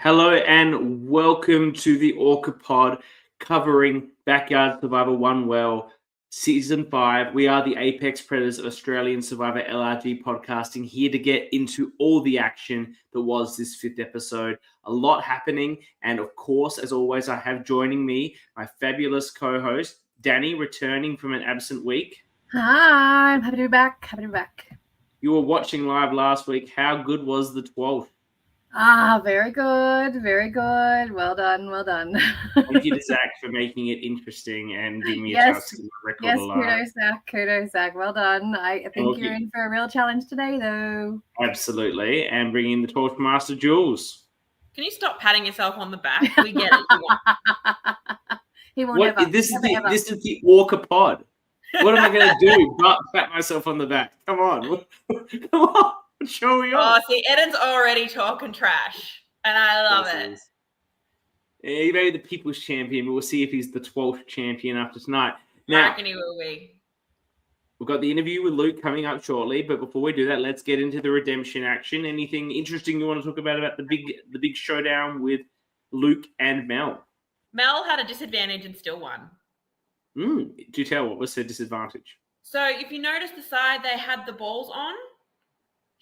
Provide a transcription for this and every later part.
Hello and welcome to the Orca Pod covering Backyard Survivor One Well, Season 5. We are the Apex Predators of Australian Survivor LRG podcasting, here to get into all the action that was this 5th episode. A lot happening, and of course, as always, I have joining me my fabulous co-host, Dani, returning from an absent week. Hi, I'm happy to be back. You were watching live last week. How good was the 12th? Very good. Well done. Thank you to Zach for making it interesting and giving me a chance to record alive. Kudos, Zach. Well done. I think you're in for a real challenge today, though. Absolutely. And bringing in the Torch Master, Jules. Can you stop patting yourself on the back? We get it. He won't ever. This is the Orca Pod. What am I going to do but pat myself on the back? Come on. Come on. Show me off. Oh, see, Eden's already talking trash, and I love it. Yeah, he may be the People's Champion, but we'll see if he's the 12th champion after tonight. Now, I reckon he will be. We've got the interview with Luke coming up shortly, but before we do that, let's get into the redemption action. Anything interesting you want to talk about the big showdown with Luke and Mel? Mel had a disadvantage and still won. Do tell, what was her disadvantage? So if you notice the side they had the balls on,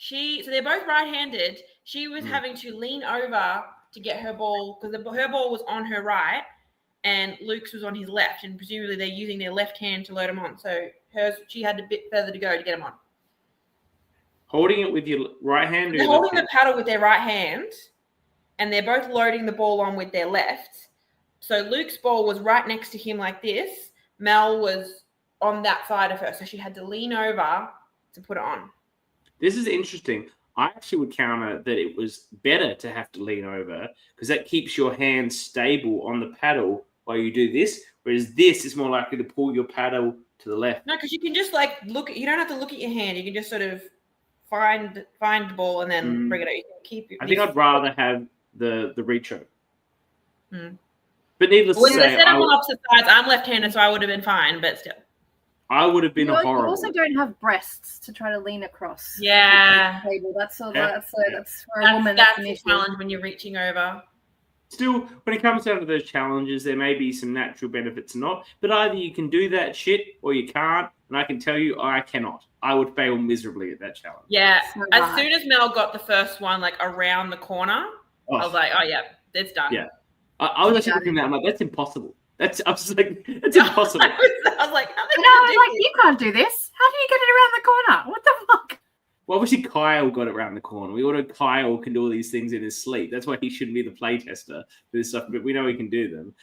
so they're both right-handed. She was having to lean over to get her ball because her ball was on her right and Luke's was on his left, and presumably they're using their left hand to load them on. So she had a bit further to go to get them on. Holding it with your right hand? They're holding the paddle with their right hand, and they're both loading the ball on with their left. So Luke's ball was right next to him like this. Mel was on that side of her, so she had to lean over to put it on. This is interesting. I actually would counter that it was better to have to lean over because that keeps your hand stable on the paddle while you do this, whereas this is more likely to pull your paddle to the left. No, because you can just you don't have to look at your hand. You can just sort of find the ball and then bring it out. You can keep it. I think I'd rather have the reach over. But needless to say, they set up on opposite sides. I'm left-handed, so I would have been fine, but still. I would have been horrible. You also don't have breasts to try to lean across. Yeah. That's for a woman. That's a challenge when you're reaching over. Still, when it comes down to those challenges, there may be some natural benefits or not. But either you can do that shit or you can't. And I can tell you, I cannot. I would fail miserably at that challenge. Yeah. As soon as Mel got the first one, around the corner, I was like, oh, yeah, it's done. Yeah. I was actually looking at that. I'm like, that's impossible. I was like, that's impossible. I was like, you can't do this. How do you get it around the corner? What the fuck? Well, obviously Kyle got it around the corner. We all know Kyle can do all these things in his sleep. That's why he shouldn't be the play tester for this stuff, but we know he can do them.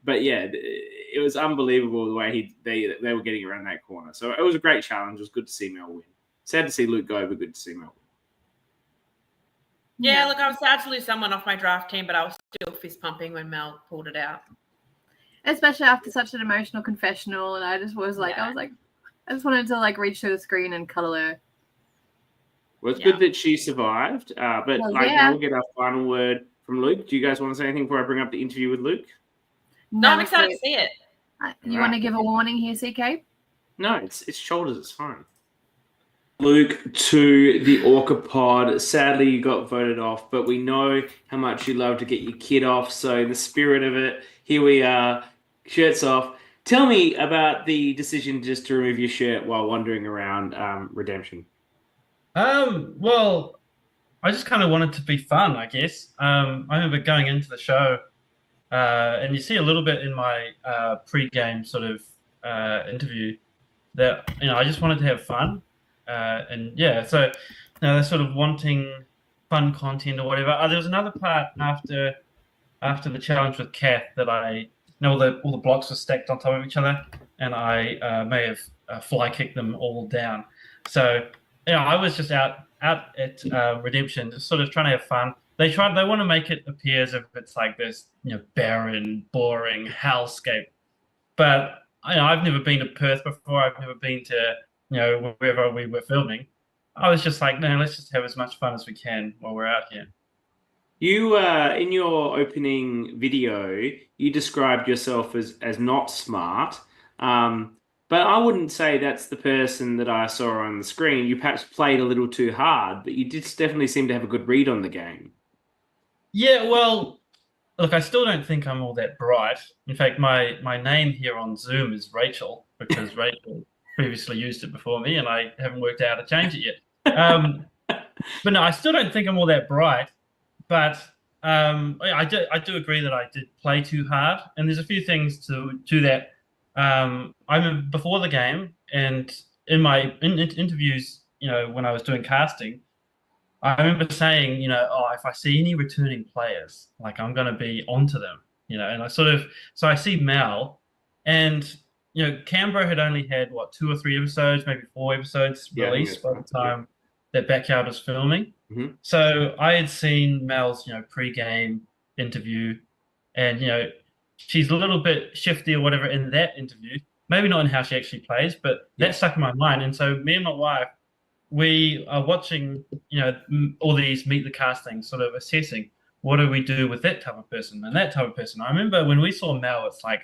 But yeah, it was unbelievable the way they were getting around that corner. So it was a great challenge. It was good to see Mel win. Sad to see Luke go, but good to see Mel win. Yeah, look, I was sad to lose someone off my draft team, but I was still fist pumping when Mel pulled it out. Especially after such an emotional confessional, and I just was like, I just wanted to reach through the screen and cuddle her. Well, it's good that she survived, but we'll get our final word from Luke. Do you guys want to say anything before I bring up the interview with Luke? No, I'm excited to see it. You want to give a warning here, CK? No, it's shoulders. It's fine. Luke to the Orca Pod. Sadly, you got voted off, but we know how much you love to get your kid off. So in the spirit of it, here we are, shirts off. Tell me about the decision just to remove your shirt while wandering around Redemption. Well, I just kind of wanted to be fun, I guess. I remember going into the show, and you see a little bit in my pre-game sort of interview that, I just wanted to have fun. So they're sort of wanting fun content or whatever. There was another part after the challenge with Kath that all the blocks were stacked on top of each other, and I may have fly kicked them all down. So I was just out at Redemption, just sort of trying to have fun. They want to make it appear as if it's like this, barren, boring hellscape. But I've never been to Perth before. I've never been to wherever we were filming. I was just like, no, let's just have as much fun as we can while we're out here. You, in your opening video, you described yourself as not smart, but I wouldn't say that's the person that I saw on the screen. You perhaps played a little too hard, but you did definitely seem to have a good read on the game. Yeah, well, look, I still don't think I'm all that bright. In fact, my name here on Zoom is Rachel because Rachel previously used it before me, and I haven't worked out how to change it yet. But no, I still don't think I'm all that bright. But I do agree that I did play too hard, and there's a few things to that. I remember before the game and in my interviews, when I was doing casting, I remember saying, oh, if I see any returning players, like I'm going to be onto them, and so I see Mal, and Canberra had only had what 2 or 3 episodes, maybe 4 episodes Yeah, released by the time that Backyard was filming. Mhm. So I had seen Mel's, pre-game interview, and she's a little bit shifty or whatever in that interview. Maybe not in how she actually plays, but that stuck in my mind. And so me and my wife, we are watching, all these Meet the Casting, sort of assessing what do we do with that type of person and that type of person. I remember when we saw Mel, it's like,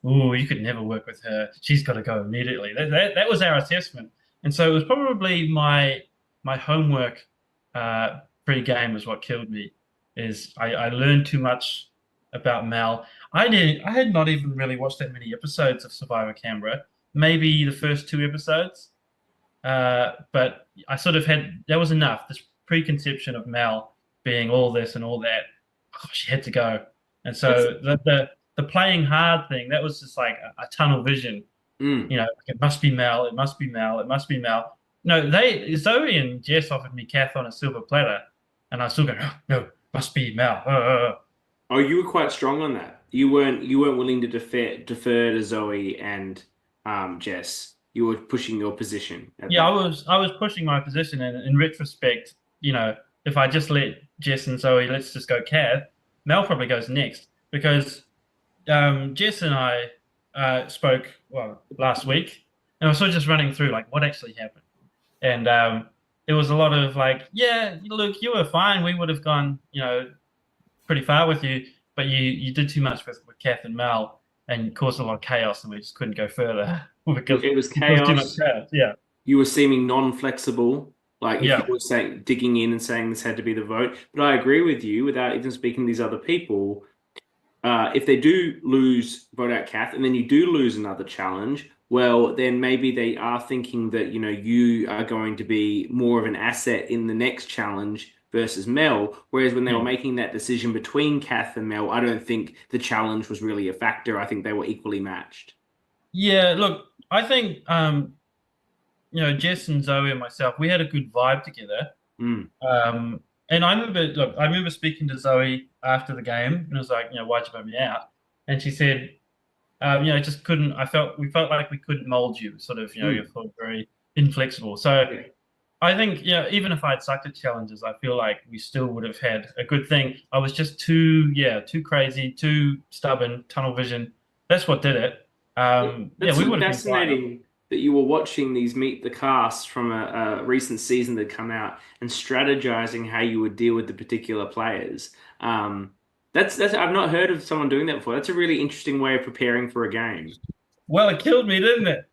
oh, you could never work with her. She's got to go immediately. That was our assessment. And so it was probably my homework pre-game is what killed me. Is I learned too much about Mel. I had not even really watched that many episodes of Survivor Canberra. Maybe the first 2 episodes. But I sort of that was enough. This preconception of Mel being all this and all that. Oh, she had to go. And so the playing hard thing, that was just like a tunnel vision. It must be Mel. It must be Mel. It must be Mel. No, Zoe and Jess offered me Kath on a silver platter, and I still go, oh, no, must be Mel. Oh, you were quite strong on that. You weren't willing to defer to Zoe and Jess. You were pushing your position. Yeah, I was pushing my position, and in retrospect, if I just let Jess and Zoe, let's just go Kath, Mel probably goes next because Jess and I spoke last week, and I was sort of just running through like what actually happened. And it was a lot of like, yeah, look, you were fine. We would have gone, pretty far with you, but you did too much with Kath and Mel and caused a lot of chaos, and we just couldn't go further because it was chaos. Too much chaos. Yeah, you were seeming non-flexible. Like if Yeah. you were digging in and saying this had to be the vote. But I agree with you without even speaking to these other people. If they do vote out Kath, and then you do lose another challenge, well, then maybe they are thinking that, you are going to be more of an asset in the next challenge versus Mel. Whereas when they were making that decision between Kath and Mel, I don't think the challenge was really a factor. I think they were equally matched. Yeah, look, I think Jess and Zoe and myself, we had a good vibe together. And I remember speaking to Zoe after the game, and it was like, why'd you vote me out? And she said, just couldn't. We felt like we couldn't mold you, sort of. You're very inflexible. So I think, even if I'd sucked at challenges, I feel like we still would have had a good thing. I was just too crazy, too stubborn, tunnel vision. That's what did it. That's we would have fascinating that you were watching these Meet the Cast from a recent season that come out and strategizing how you would deal with the particular players. That's I've not heard of someone doing that before. That's a really interesting way of preparing for a game. Well, it killed me, didn't it?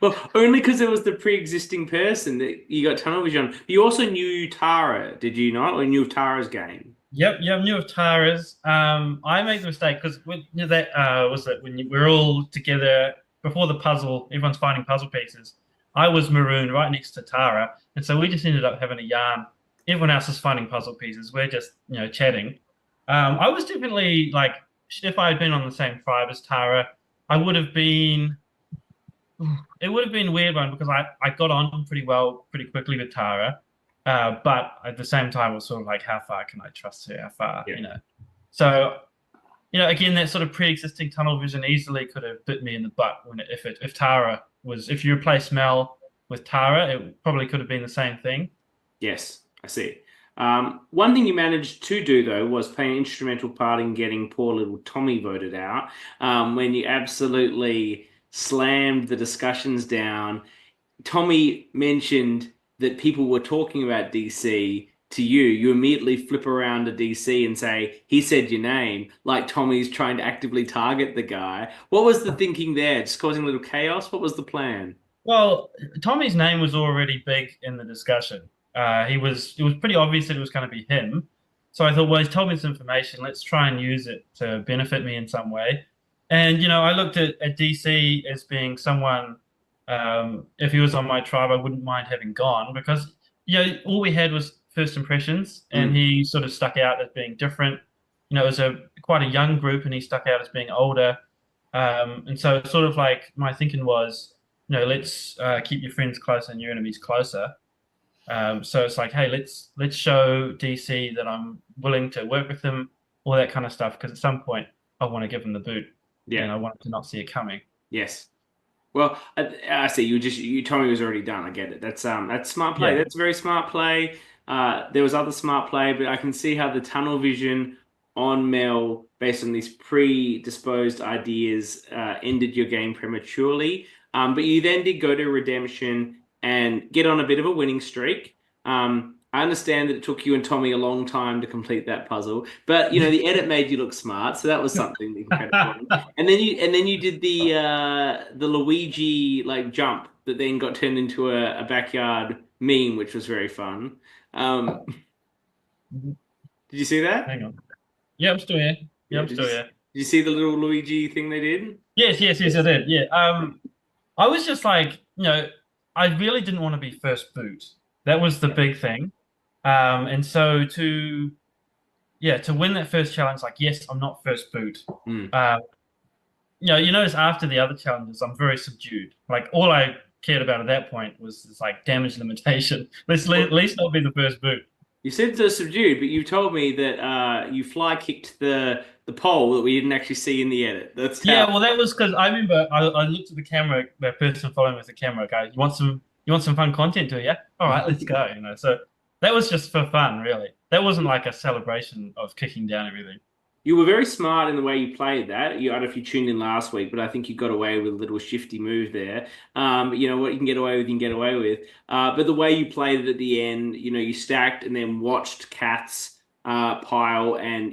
Well, only because it was the pre-existing person that you got tunnel vision on. You also knew Tara, did you not? Or knew of Tara's game? Yep, knew of Tara's. I made the mistake because that was it when we're all together before the puzzle. Everyone's finding puzzle pieces. I was marooned right next to Tara, and so we just ended up having a yarn. Everyone else is finding puzzle pieces. We're just chatting. I was definitely like, if I had been on the same tribe as Tara, I would have been. It would have been a weird one because I got on pretty well, pretty quickly with Tara. But at the same time, it was sort of like, how far can I trust her? How far, So, again, that sort of pre-existing tunnel vision easily could have bit me in the butt if you replace Mel with Tara, it probably could have been the same thing. Yes, I see. One thing you managed to do, though, was play an instrumental part in getting poor little Tommy voted out when you absolutely slammed the discussions down. Tommy mentioned that people were talking about DC to you. You immediately flip around to DC and say, he said your name, like Tommy's trying to actively target the guy. What was the thinking there? Just causing a little chaos? What was the plan? Well, Tommy's name was already big in the discussion. It was pretty obvious that it was going to be him. So I thought, well, he's told me this information. Let's try and use it to benefit me in some way. And, I looked at DC as being someone, if he was on my tribe, I wouldn't mind having gone because, all we had was first impressions, and he sort of stuck out as being different. It was quite a young group, and he stuck out as being older. And so sort of like my thinking was, let's keep your friends closer and your enemies closer. So it's like, hey, let's show DC that I'm willing to work with him, all that kind of stuff. Because at some point, I want to give him the boot. Yeah, and I want to not see it coming. Yes. Well, I see. You told me it was already done. I get it. That's smart play. Yeah. That's a very smart play. There was other smart play, but I can see how the tunnel vision on Mel, based on these predisposed ideas, ended your game prematurely. But you then did go to redemption and get on a bit of a winning streak. I understand that it took you and Tommy a long time to complete that puzzle, but the edit made you look smart, so that was something that you credit for. And then you did the Luigi jump that then got turned into a backyard meme, which was very fun. Did you see that? Hang on. Yeah, I'm still here. I'm still here. Did you see the little Luigi thing they did? Yes, I did. Yeah. I was just like, I really didn't want to be first boot. That was the big thing. And so to win that first challenge, yes, I'm not first boot. You notice after the other challenges, I'm very subdued. All I cared about at that point was this damage limitation. Let's at least not be the first boot. You said so subdued, but you told me that you fly kicked the pole that we didn't actually see in the edit. Well, that was because I remember I looked at the camera, the person following with the camera, guys. You want some fun content, do you? All right, let's go. So that was just for fun, really. That wasn't like a celebration of kicking down everything. You were very smart in the way you played that. I don't know if you tuned in last week, but I think you got away with a little shifty move there. What you can get away with, you can get away with. But the way you played it at the end, you stacked and then watched Kath's pile and,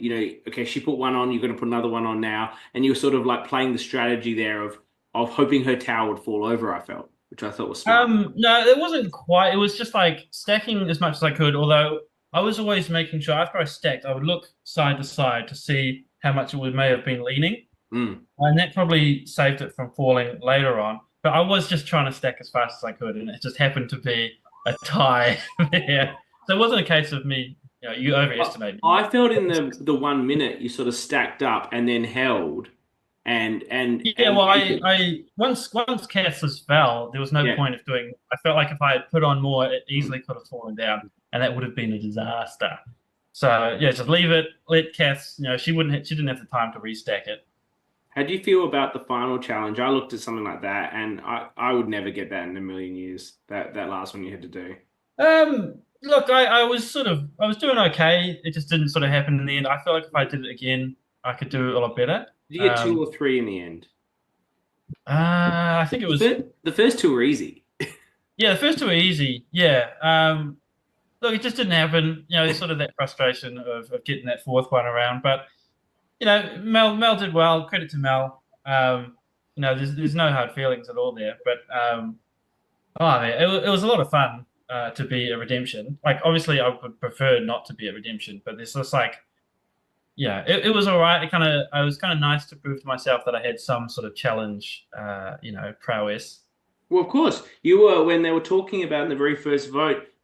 okay, she put one on, you're going to put another one on now. And you were sort of playing the strategy there of hoping her tower would fall over, I felt, which I thought was smart. No, it wasn't quite. It was just stacking as much as I could, although I was always making sure after I stacked, I would look side to side to see how much it may have been leaning. And that probably saved it from falling later on. But I was just trying to stack as fast as I could, and it just happened to be a tie there. So it wasn't a case of me, you overestimate me. I felt in the 1 minute you sort of stacked up and then held. I once Cath's fell, there was no point of doing. I felt like if I had put on more, it easily could have fallen down, and that would have been a disaster. So just leave it. Let Kath. She didn't have the time to restack it. How do you feel about the final challenge? I looked at something like that, and I would never get that in a million years. That last one you had to do. Look, I was doing okay. It just didn't sort of happen in the end. I feel like if I did it again, I could do a lot better. Did you get 2 or 3 in the end? I think it was the first 2 were easy. Yeah, the first 2 were easy. Yeah. Look, it just didn't happen. Sort of that frustration of getting that 4th one around. But Mel did well. Credit to Mel. There's no hard feelings at all there. But man, it was a lot of fun to be a redemption. Obviously, I would prefer not to be a redemption, but there's just it was all right. I was kind of nice to prove to myself that I had some sort of challenge, prowess. Well, of course, you were, when they were talking about in the very first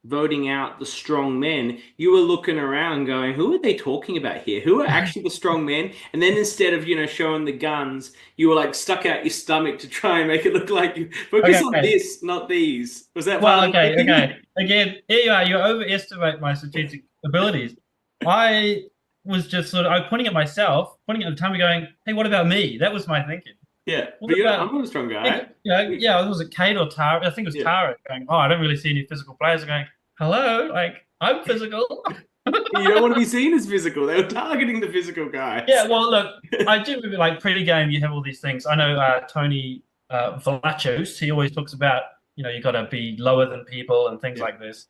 voting out the strong men, you were looking around going, who are they talking about here? Who are actually the strong men? And then instead of, showing the guns, you were stuck out your stomach to try and make it look like you focus on this, not these. Was that okay. Again, here you are. You overestimate my strategic abilities. I was just I was pointing at myself, pointing at the time going, hey, what about me? That was my thinking. Yeah, but I'm not a strong guy. Was it Kate or Tara? I think it was Tara going, I don't really see any physical players. I'm going, hello, I'm physical. You don't want to be seen as physical. They were targeting the physical guys. Yeah, well, look, I do remember pre-game, you have all these things. I know Tony Vlachos, he always talks about, you got to be lower than people and things like this.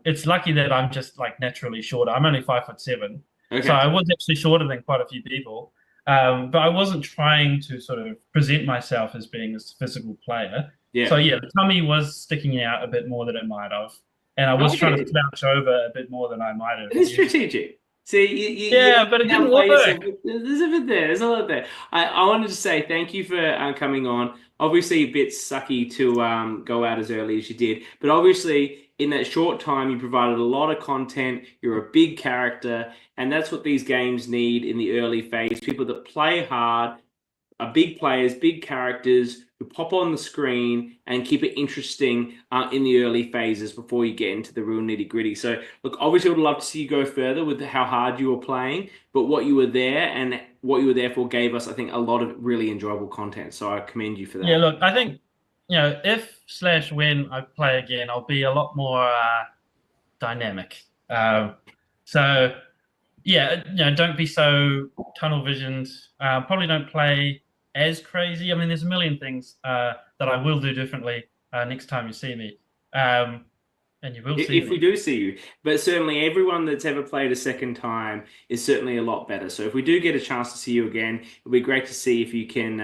It's lucky that I'm just naturally shorter. I'm only 5'7". Okay. So I was actually shorter than quite a few people. But I wasn't trying to sort of present myself as being this physical player. Yeah. So the tummy was sticking out a bit more than it might have. And I was trying to slouch over a bit more than I might have. It is strategic. See, but it didn't outplay work. yourself. There's a bit there. There's a lot there. I wanted to say thank you for coming on. Obviously, a bit sucky to go out as early as you did, but obviously, in that short time, you provided a lot of content. You're a big character, and that's what these games need in the early phase. People that play hard, are big players, big characters who pop on the screen and keep it interesting in the early phases before you get into the real nitty gritty. So, look, obviously, I would love to see you go further with how hard you were playing, but what you were there and what you were there for gave us, I think, a lot of really enjoyable content. So I commend you for that. Yeah, look, I think, if/when I play again, I'll be a lot more dynamic. So, yeah, don't be so tunnel visioned. Probably don't play as crazy. I mean, there's a million things that I will do differently next time you see me. And you will see if we do see you. But certainly everyone that's ever played a second time is certainly a lot better. So if we do get a chance to see you again, it'll be great to see if you can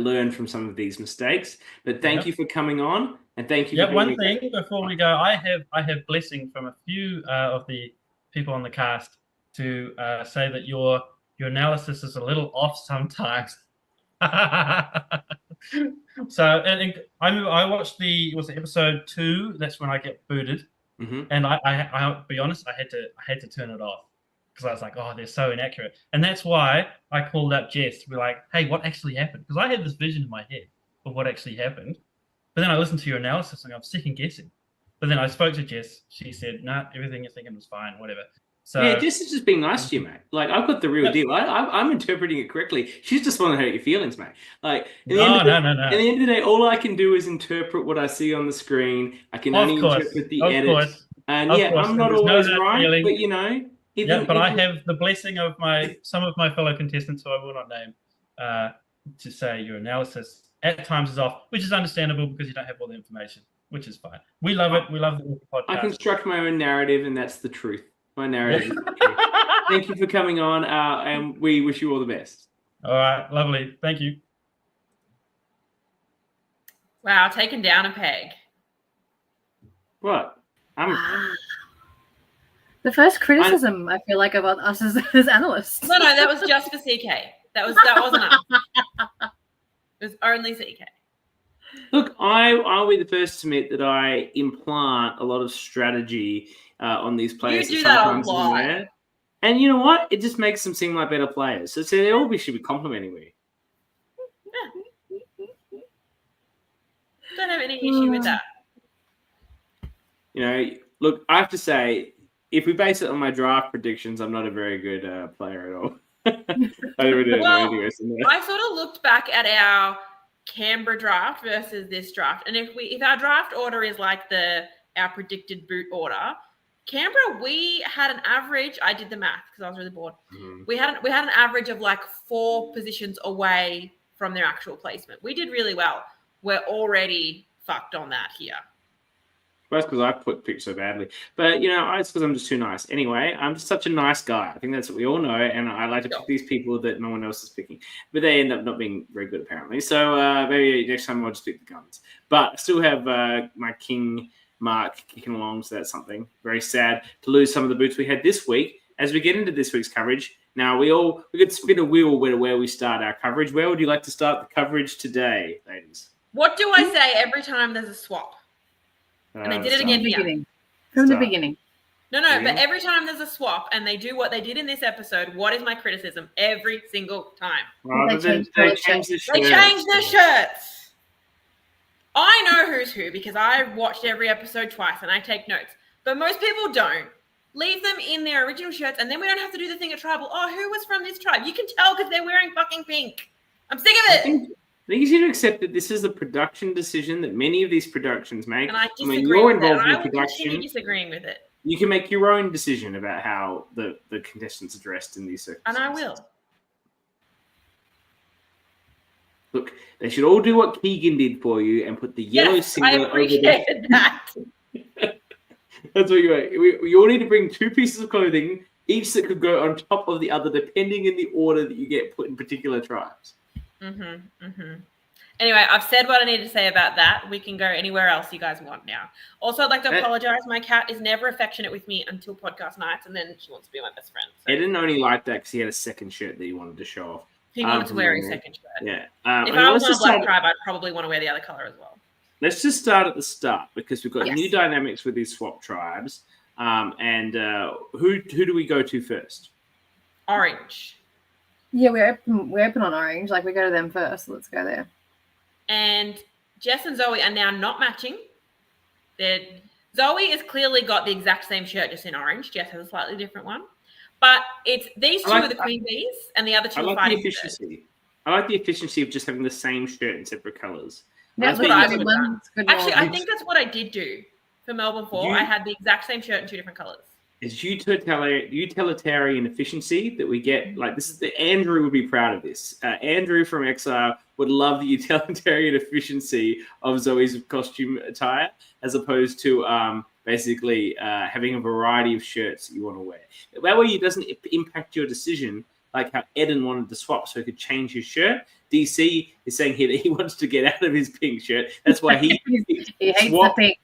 learn from some of these mistakes. But thank you for coming on, and thank you. One thing before we go, I have blessing from a few of the people on the cast to say that your analysis is a little off sometimes. So, and I watched was it episode 2? That's when I get booted, and I'll be honest, I had to turn it off because I was like, oh, they're so inaccurate, and that's why I called up Jess to be like, hey, what actually happened? Because I had this vision in my head of what actually happened, but then I listened to your analysis and I'm second guessing. But then I spoke to Jess. She said, nah, everything you're thinking was fine, whatever. So, yeah, Jess is just being nice to you, mate. Like, I've got the real deal. I'm interpreting it correctly. She's just want to hurt your feelings, mate. Like, at the end of the day, all I can do is interpret what I see on the screen. I can only interpret the edit. And I'm not always right, but you know. But I have the blessing of some of my fellow contestants, who I will not name, to say your analysis at times is off, which is understandable because you don't have all the information, which is fine. We love it. We love the podcast. I construct my own narrative, and that's the truth. My narrative. Thank you for coming on, and we wish you all the best. All right, lovely. Thank you. Wow, taken down a peg. What? The first criticism I feel like about us as analysts. No, that was just for CK. That wasn't us. It was only CK. Look, I'll be the first to admit that I implant a lot of strategy on these players. You do that a lot. And you know what? It just makes them seem like better players. So they all should be complimenting me. Yeah. Don't have any issue with that. You know, look, I have to say, if we base it on my draft predictions, I'm not a very good player at all. I sort of looked back at our Canberra draft versus this draft, and if our draft order is like our predicted boot order, Canberra, we had an average. I did the math because I was really bored. We had an average of like 4 positions away from their actual placement. We did really well. We're already fucked on that here. Well, that's because I picked so badly. But, you know, it's because I'm just too nice. Anyway, I'm just such a nice guy. I think that's what we all know. And I like to pick these people that no one else is picking. But they end up not being very good, apparently. So maybe next time I'll just pick the guns. But I still have my King Mark kicking along. So that's something very sad to lose some of the boots we had this week. As we get into this week's coverage, now we could spin a wheel where we start our coverage. Where would you like to start the coverage today, ladies? What do I say every time there's a swap? And they did it again from the beginning. No, but every time there's a swap and they do what they did in this episode, what is my criticism every single time? They change their shirts. I know who's who because I watched every episode twice and I take notes. But most people don't. Leave them in their original shirts and then we don't have to do the thing at tribal. Oh, who was from this tribe? You can tell because they're wearing fucking pink. I'm sick of it. I think you should accept that this is a production decision that many of these productions make. And I disagree with it. I will continue disagreeing with it. You can make your own decision about how the contestants are dressed in these circumstances. And I will. Look, they should all do what Keegan did for you and put the yellow singlet over there. I appreciated that. That's what you want. You all need to bring 2 pieces of clothing, each that could go on top of the other, depending in the order that you get put in particular tribes. Anyway, I've said what I need to say about that. We can go anywhere else you guys want now. Also, I'd like to apologize. My cat is never affectionate with me until podcast nights, and then she wants to be my best friend. So. Eden only liked that because he had a second shirt that he wanted to show off. He wanted to wear his second shirt. Yeah. If I was on a black tribe, I'd probably want to wear the other color as well. Let's just start at the start because we've got Yes. new dynamics with these swap tribes. And who do we go to first? Orange. Yeah, we're open on orange. Like we go to them first. Let's go there. And Jess and Zoe are now not matching. Zoe has clearly got the exact same shirt, just in orange. Jess has a slightly different one. But it's these two are the queen bees, and the other two are fighting. I like the efficiency of just having the same shirt in separate colours. That's what I would have done. Actually, I think that's what I did do for Melbourne 4. I had the exact same shirt in 2 different colours. It's utilitarian efficiency that we get. Like this is Andrew would be proud of this. Andrew from Exile would love the utilitarian efficiency of Zoe's costume attire, as opposed to basically having a variety of shirts that you want to wear. That way, it doesn't impact your decision. Like how Eden wanted to swap so he could change his shirt. DC is saying here that he wants to get out of his pink shirt. That's why he hates the pink.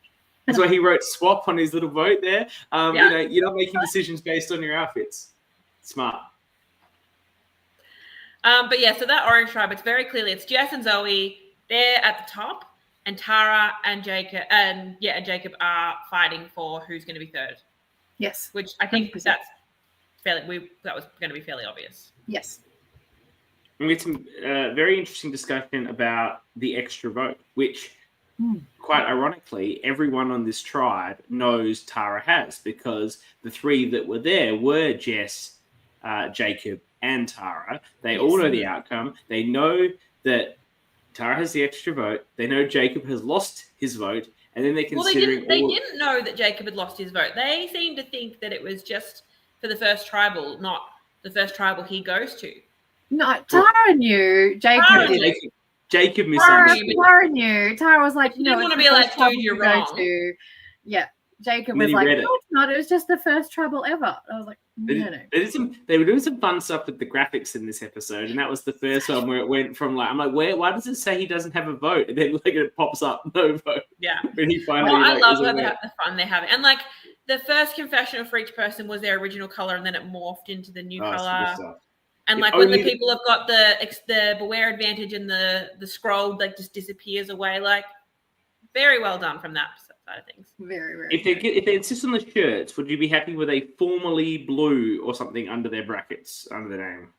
That's why he wrote swap on his little vote there. You know, you're not making decisions based on your outfits. Smart. But yeah, so that orange tribe, it's very clearly it's Jess and Zoe. They're at the top, and Tara and Jacob Jacob are fighting for who's going to be third. Yes. Which I think 100%. that was going to be fairly obvious. Yes. We had some very interesting discussion about the extra vote, which quite ironically, everyone on this tribe knows Tara has, because the 3 that were there were Jess, Jacob, and Tara. They all know the outcome. They know that Tara has the extra vote. They know Jacob has lost his vote, and then they're considering. They didn't know that Jacob had lost his vote. They seemed to think that it was just for the first tribal, not the first tribal he goes to. No, Tara knew. Jacob misunderstood. Tara knew. Tara was like, you didn't want to be like, dude, you're wrong. Yeah. Jacob was like, no, it's not. It was just the first trouble ever. I was like, no. They were doing some fun stuff with the graphics in this episode, and that was the first one where it went from like, I'm like, why does it say he doesn't have a vote? And then like it pops up, no vote. Yeah. When he finally. I love the fun they have, and like the first confessional for each person was their original color, and then it morphed into the new color. And like when the people have got the beware advantage and the scroll like just disappears away, like very well done from that side of things. Very, very. If they insist on the shirts, would you be happy with a formally blue or something under their brackets, under their name?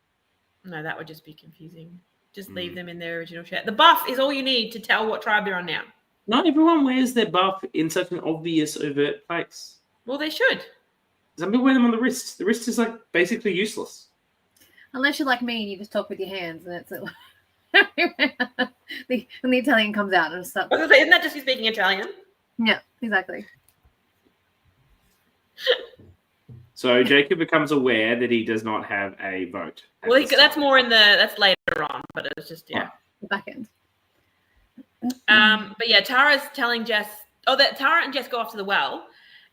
No, that would just be confusing. Just leave them in their original shirt. The buff is all you need to tell what tribe they're on now. Not everyone wears their buff in such an obvious, overt place. Well, they should. Some people wear them on the wrist. The wrist is like basically useless. Unless you're like me and you just talk with your hands, and that's it. When the Italian comes out and stuff. Isn't that just you speaking Italian? Yeah, exactly. So Jacob becomes aware that he does not have a vote. Well, that's more that's later on, but it's just the back end. But yeah, Tara's telling Jess. That Tara and Jess go off to the well,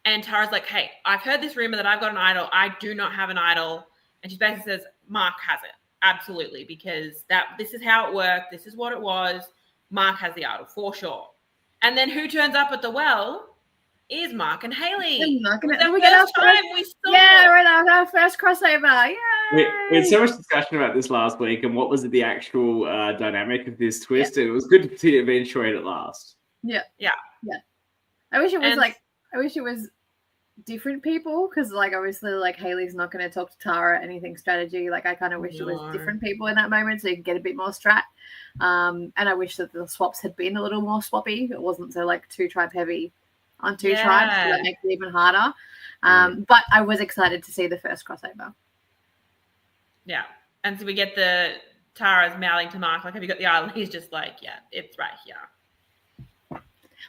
and Tara's like, "Hey, I've heard this rumor that I've got an idol. I do not have an idol." And she basically says, Mark has it. Absolutely. Because this is how it worked. This is what it was. Mark has the idol for sure. And then who turns up at the well is Mark and Haley. Mark and we get our time we saw. Yeah, right now, our first crossover. Yay! We had so much discussion about this last week and what was the actual dynamic of this twist. Yeah. It was good to see it eventuate at last. Yeah. I wish it was different people, because like obviously like Haley's not going to talk to Tara anything strategy. Like I kind of wish it was different people in that moment so you can get a bit more strat. And I wish that the swaps had been a little more swappy. It wasn't so like 2 tribe heavy on 2 tribes, so that makes it even harder. But I was excited to see the first crossover. Yeah. And so we get the Tara's mouthing to Mark, like, have you got the island? He's just like, yeah, it's right here.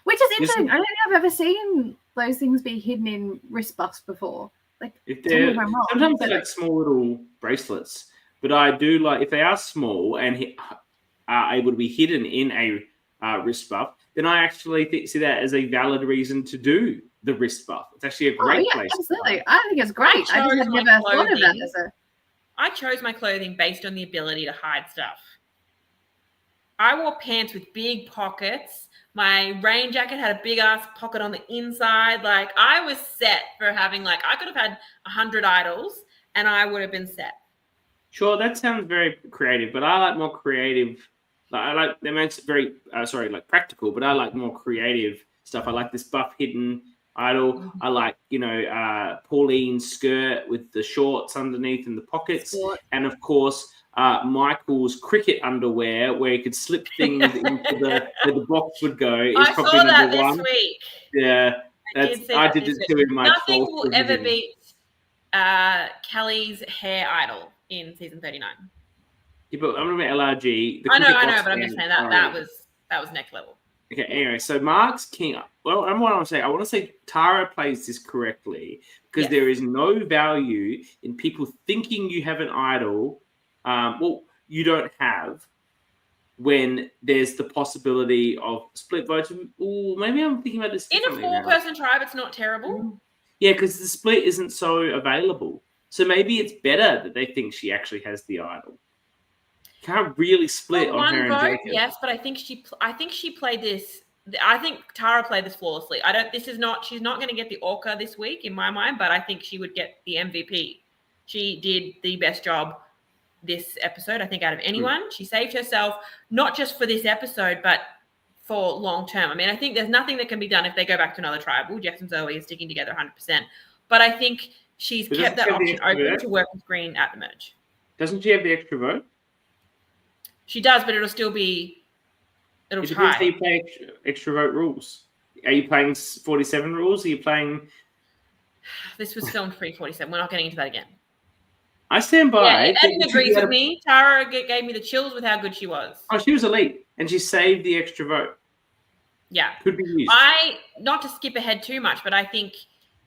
Which is interesting. I don't think I've ever seen those things be hidden in wrist buffs before. Like, sometimes they're like small little bracelets, but I do like if they are small and are able to be hidden in a wrist buff, then I actually see that as a valid reason to do the wrist buff. It's actually a great place. Absolutely. I think it's great. I just had never thought of that as a... I chose my clothing based on the ability to hide stuff. I wore pants with big pockets. My rain jacket had a big ass pocket on the inside. Like I was set for having I could have had 100 idols and I would have been set. Sure, that sounds very creative, but I like more creative. I like them. It's very practical, but I like more creative stuff. I like this buff hidden idol. I like Pauline's skirt with the shorts underneath and the pockets, and of course Michael's cricket underwear where he could slip things into where the box would go. Is I probably saw that number this one. week. Yeah, I did it too in my. Nothing will ever beat Kelly's hair idol in season 39. Yeah, but I'm talking about LRG. I know, but I'm just saying that was next level. Okay, anyway, so Mark's King. Well, I want to say Tara plays this correctly because there is no value in people thinking you have an idol. You don't have when there's the possibility of split votes. Ooh, maybe I'm thinking about this in a 4-person tribe. It's not terrible. Yeah, because the split isn't so available. So maybe it's better that they think she actually has the idol. Can't really split on her and Jacob. Yes, but I think she played this. I think Tara played this flawlessly. She's not going to get the Orca this week in my mind, but I think she would get the MVP. She did the best job this episode, I think, out of anyone. She saved herself, not just for this episode, but for long term. I mean, I think there's nothing that can be done if they go back to another tribal. Jess and Zoe are sticking together 100%. But I think she's kept that option open to work with Green at the merge. Doesn't she have the extra vote? She does, but it'll still be tie. Depends how you play extra vote rules. Are you playing 47 rules? Are you playing? This was filmed pre-47. We're not getting into that again. I stand by. Yeah, Ed agrees with me. Tara gave me the chills with how good she was. Oh, she was elite, and she saved the extra vote. Yeah, could be used. Not to skip ahead too much, but I think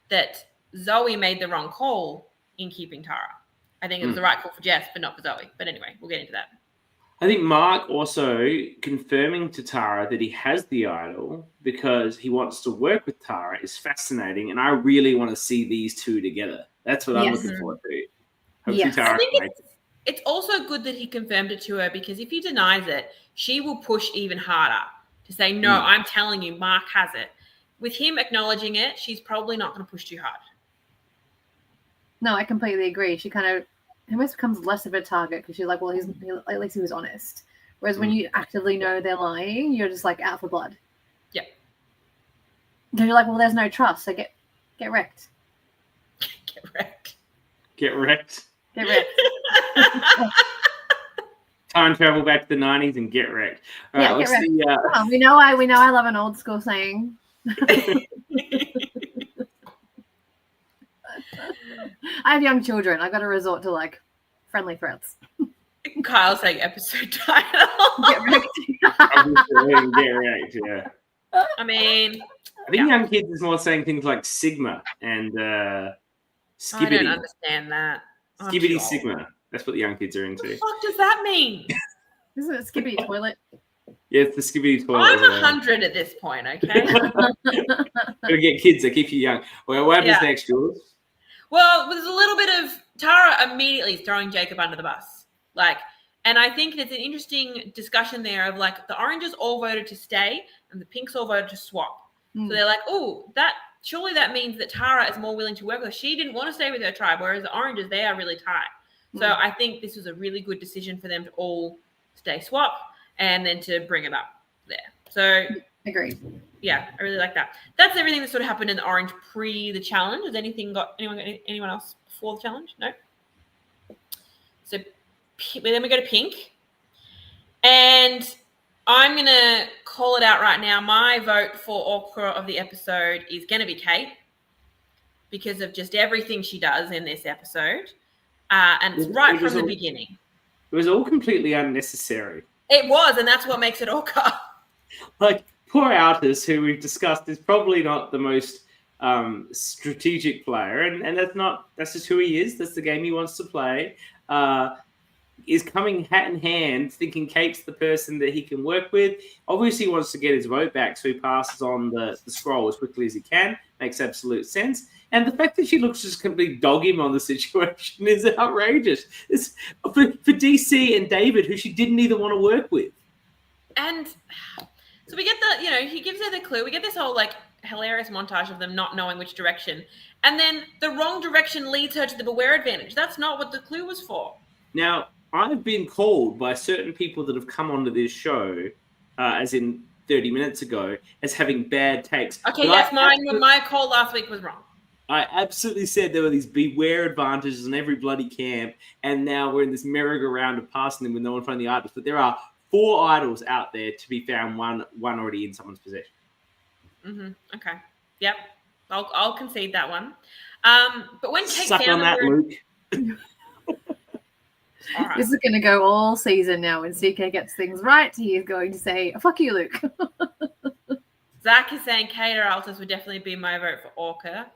that Zoe made the wrong call in keeping Tara. I think it was the right call for Jess, but not for Zoe. But anyway, we'll get into that. I think Mark also confirming to Tara that he has the idol because he wants to work with Tara is fascinating, and I really want to see these two together. That's what I'm looking forward to. Yes. I think it's also good that he confirmed it to her because if he denies it, she will push even harder to say, no, I'm telling you, Mark has it. With him acknowledging it, she's probably not going to push too hard. No, I completely agree. She kind of almost becomes less of a target because she's like, well, at least he was honest. Whereas when you actively know they're lying, you're just like out for blood. Yeah. Because you're like, well, there's no trust, so get wrecked. Get wrecked. Get wrecked. Get wrecked. Time travel back to the 90s and get wrecked. All right, let's see. Come on, we know I love an old school saying. I have young children. I got to resort to like friendly threats. Kyle's saying episode title. Get wrecked. Get wrecked. Yeah. I mean, I think young kids is more saying things like Sigma and Skibbity. I don't understand that. Skibbity Sigma. That's what the young kids are into. What the fuck does that mean? Isn't it Skibbity toilet? Yeah, it's the Skibbity toilet. I'm 100 at this point, okay? Gotta get kids that keep you young. Well, what happens next, Jules? Well, there's a little bit of Tara immediately throwing Jacob under the bus. And I think there's an interesting discussion there of the oranges all voted to stay and the pinks all voted to swap. So they're like, oh, surely that means that Tara is more willing to work with her. She didn't want to stay with her tribe, whereas the oranges, they are really tight. So I think this was a really good decision for them to all stay swap and then to bring it up there. So agreed. Yeah, I really like that. That's everything that sort of happened in the orange pre the challenge. Has anyone got anyone else before the challenge? No. So then we go to pink, and I'm gonna call it out right now. My vote for Orca of the episode is gonna be Kate because of just everything she does in this episode, and it's right from the beginning. It was all completely unnecessary. It was, and that's what makes it Orca. Poor Altus, who we've discussed, is probably not the most strategic player, and that's just who he is. That's the game he wants to play. Is coming hat in hand, thinking Kate's the person that he can work with. Obviously, he wants to get his vote back, so he passes on the scroll as quickly as he can. Makes absolute sense. And the fact that she looks just completely dog him on the situation is outrageous. It's for DC and David, who she didn't even want to work with. And so we get he gives her the clue. We get this whole like hilarious montage of them not knowing which direction. And then the wrong direction leads her to the beware advantage. That's not what the clue was for. Now, I've been called by certain people that have come onto this show, as in 30 minutes ago, as having bad takes. Okay, yes, my call last week was wrong. I absolutely said there were these beware advantages in every bloody camp, and now we're in this merry-go-round of passing them with no one finding the idols. But there are 4 idols out there to be found, one already in someone's possession. Okay. Yep. I'll concede that one. But when Kate Suck on that, Luke. All right. This is going to go all season now. When CK gets things right, he is going to say, "Fuck you, Luke." Zach is saying Kate or Altus would definitely be my vote for Orca.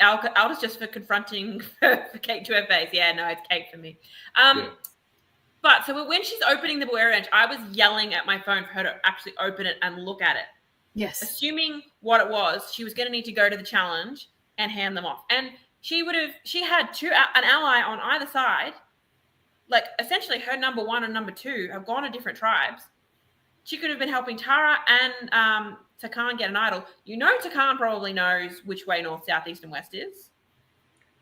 Altus just for confronting for Kate to her face. Yeah, no, it's Kate for me. But so when she's opening the beware edge, I was yelling at my phone for her to actually open it and look at it. Yes. Assuming what it was, she was going to need to go to the challenge and hand them off. And she had an ally on either side. Like, essentially, her number 1 and number 2 have gone to different tribes. She could have been helping Tara and Takan get an idol. Takan probably knows which way north, south, east, and west is.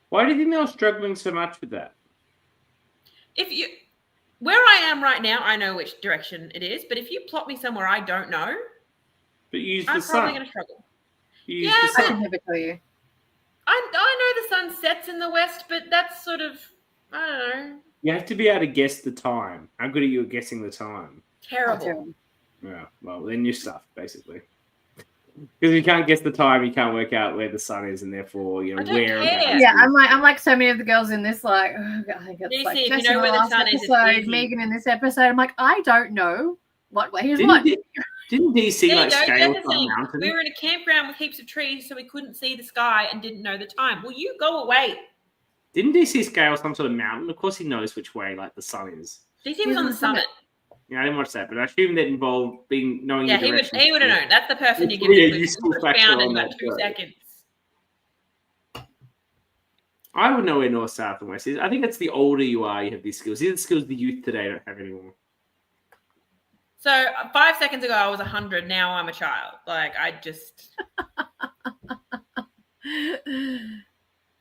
Why do you think they were struggling so much with that? Where I am right now, I know which direction it is. But if you plot me somewhere I don't know, but I'm probably going to struggle. I can never tell you. I know the sun sets in the west, but that's sort of, I don't know. You have to be able to guess the time. How good are you at guessing the time? Terrible. Yeah, well, then you're stuffed, basically. Because if you can't guess the time, you can't work out where the sun is, and therefore, where. Yeah, I'm like so many of the girls in this, like, oh God, I think it's like if Jess you know in the where the last sun is, episode, Megan in this episode. I'm like, I don't know what way is what. Didn't DC scale some mountain? We were in a campground with heaps of trees, so we couldn't see the sky and didn't know the time. Will you go away? Didn't DC scale some sort of mountain? Of course he knows which way, like, the sun is. DC was on the summit. Yeah, I didn't watch that, but I assume that involved knowing the direction. He would have known. That's the person you give a useful factor found in on about that 2 seconds. I would know where north, south, and west is. I think it's the older you are, you have these skills. These are the skills the youth today don't have anymore. So 5 seconds ago, I was 100. Now I'm a child. Like, I just...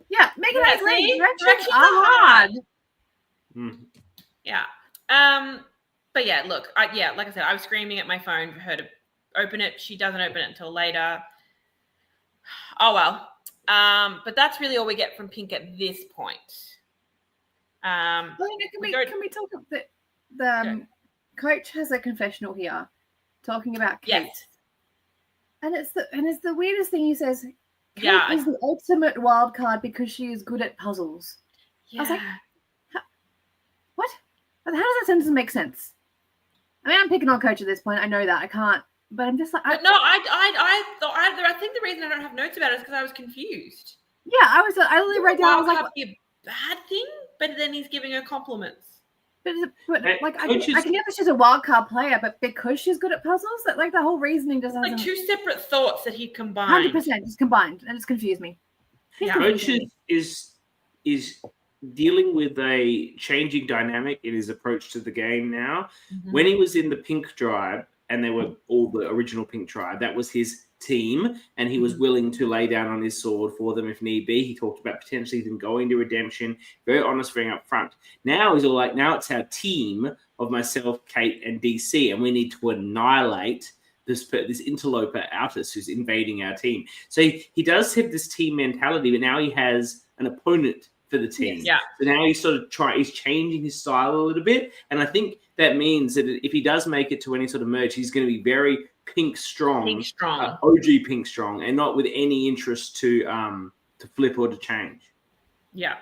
Yeah, Megan, I agree. Directions are hard. Yeah. But yeah, look, like I said, I was screaming at my phone for her to open it. She doesn't open it until later. Oh, well. But that's really all we get from Pink at this point. Can we talk about the coach has a confessional here talking about Kate. Yes. And it's the weirdest thing. He says, Kate is the ultimate wild card because she is good at puzzles. Yeah. I was like, what? How does that sentence make sense? I mean, I'm picking on coach at this point. I know that. I can't. But I'm just like... I think the reason I don't have notes about it is because I was confused. Yeah, I literally read down. I was like... Be a bad thing, but then he's giving her compliments. But I can get that she's a wild card player, but because she's good at puzzles, that like the whole reasoning doesn't... Like 2 separate thoughts that he combined. 100% just combined, and it's confused me. Coach is dealing with a changing dynamic in his approach to the game now. Mm-hmm. When he was in the Pink tribe, and they were all the original Pink tribe, that was his team, and he was willing to lay down on his sword for them if need be. He talked about potentially them going to redemption, very honest, very upfront. Now he's all like, now it's our team of myself, Kate, and DC, and we need to annihilate this interloper Altus who's invading our team. So he does have this team mentality, but now he has an opponent for the team. Yeah. So now he's changing his style a little bit, and I think that means that if he does make it to any sort of merge, he's going to be very Pink strong, OG Pink strong, and not with any interest to flip or to change. Yeah,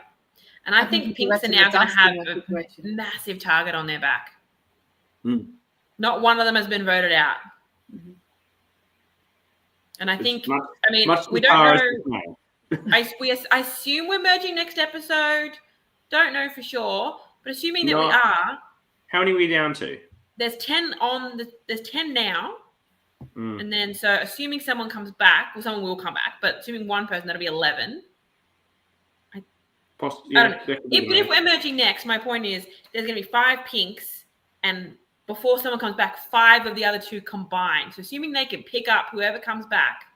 and I think Pinks are now going to have a massive target on their back. Not one of them has been voted out, and I think we don't know. I assume we're merging next episode. Don't know for sure, but assuming that we are. How many are we down to? There's 10 there's 10 now. And then so assuming someone comes back, well, someone will come back, but assuming one person, that'll be 11. I don't know. If we're merging next, my point is there's going to be 5 Pinks and before someone comes back, 5 of the other 2 combined. So assuming they can pick up whoever comes back,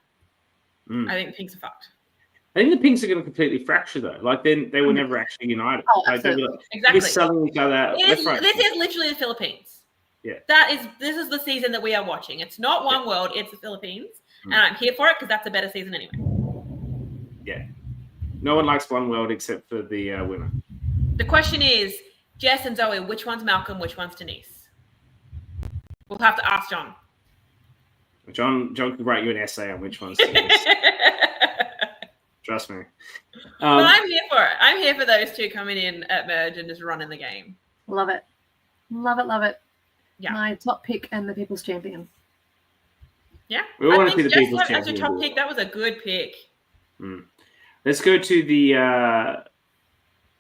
I think the Pinks are fucked. I think the Pinks are going to completely fracture though. Like then they were never actually united. Oh, like, absolutely. Exactly. They're selling each other. This is literally the Philippines. Yeah. This is the season that we are watching. It's not One World, it's the Philippines. And I'm here for it because that's a better season anyway. Yeah. No one likes One World except for the winner. The question is, Jess and Zoe, which one's Malcolm, which one's Denise? We'll have to ask John. John could write you an essay on which one's Denise. Trust me. But I'm here for it. I'm here for those 2 coming in at merge and just running the game. Love it. Love it, love it. Yeah. My top pick and the People's Champion. Yeah. We want to see the People's Jess, Champion. as your top pick, that was a good pick. Let's go to the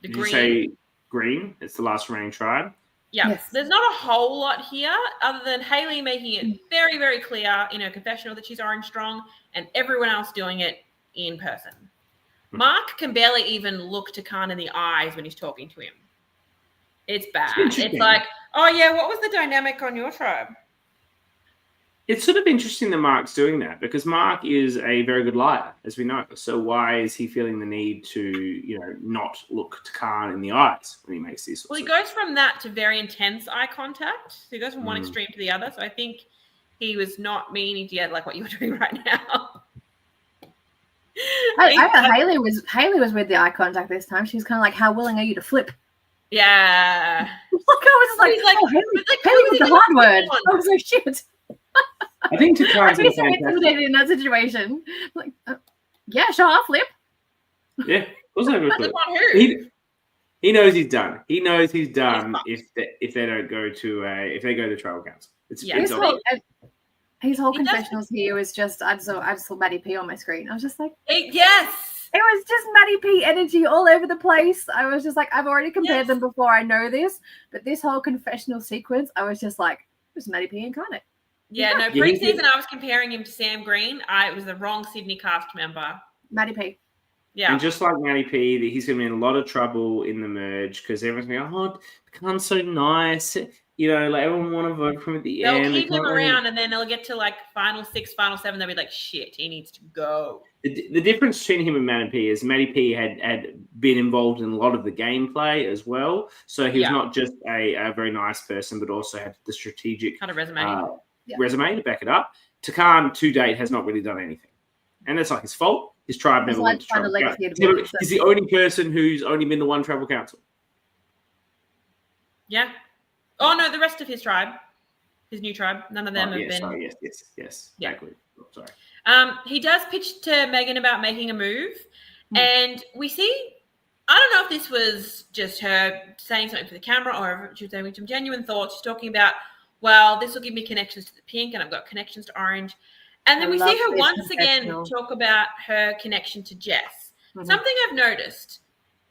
green. You say green? It's the last remaining tribe. Yeah. Yes. There's not a whole lot here other than Hayley making it very, very clear in her confessional that she's orange strong and everyone else doing it in person. Mark can barely even look to Khan in the eyes when he's talking to him. It's bad. It's like, oh yeah, what was the dynamic on your tribe? It's sort of interesting that Mark's doing that because Mark is a very good liar, as we know. So why is he feeling the need to, not look to Khan in the eyes when he makes these? Well, he goes from that to very intense eye contact. So he goes from one extreme to the other. So I think he was not meaning to get like what you're doing right now. I thought Hayley was with the eye contact this time. She was kind of like, "How willing are you to flip?" Yeah. I was just like, Hayley was the hard word. I was like, shit. I think to Khan's I'd be so intimidated in that situation. Like, yeah, sure, I'll flip. Yeah, of course I would flip. He knows he's done. He knows he's done if they don't go to if they go to tribal council. His whole confessionals here was just I just saw Maddie P on my screen. I was just like, yes, it was just Maddie P energy all over the place. I was just like, I've already compared them before. I know this, but this whole confessional sequence, I was just like, it was Maddie P incarnate. Yeah, no, pre-season I was comparing him to Sam Green. It was the wrong Sydney cast member. Maddie P. Yeah. And just like Maddie P, he's going to be in a lot of trouble in the merge because everyone's going, oh, Khan's so nice. Like everyone want to vote for him at the end. They'll keep him around and then they'll get to like final 6, final 7. They'll be like, shit, he needs to go. The difference between him and Maddie P is Maddie P had been involved in a lot of the gameplay as well. So he was not just a very nice person, but also had the strategic kind of resume. Resume to back it up. Khan to date has not really done anything. And that's not his fault. His tribe never went to tribal council. He's the only person who's only been to one tribal council. Yeah. Oh, no, the rest of his tribe, his new tribe, none of them have been. Sorry, yes. Yeah. Exactly. Oh, sorry. He does pitch to Megan about making a move. And we see, I don't know if this was just her saying something for the camera or if she was having some genuine thoughts. She's talking about, well, this will give me connections to the pink and I've got connections to orange. And then we see her once again talk about her connection to Jess. Something I've noticed,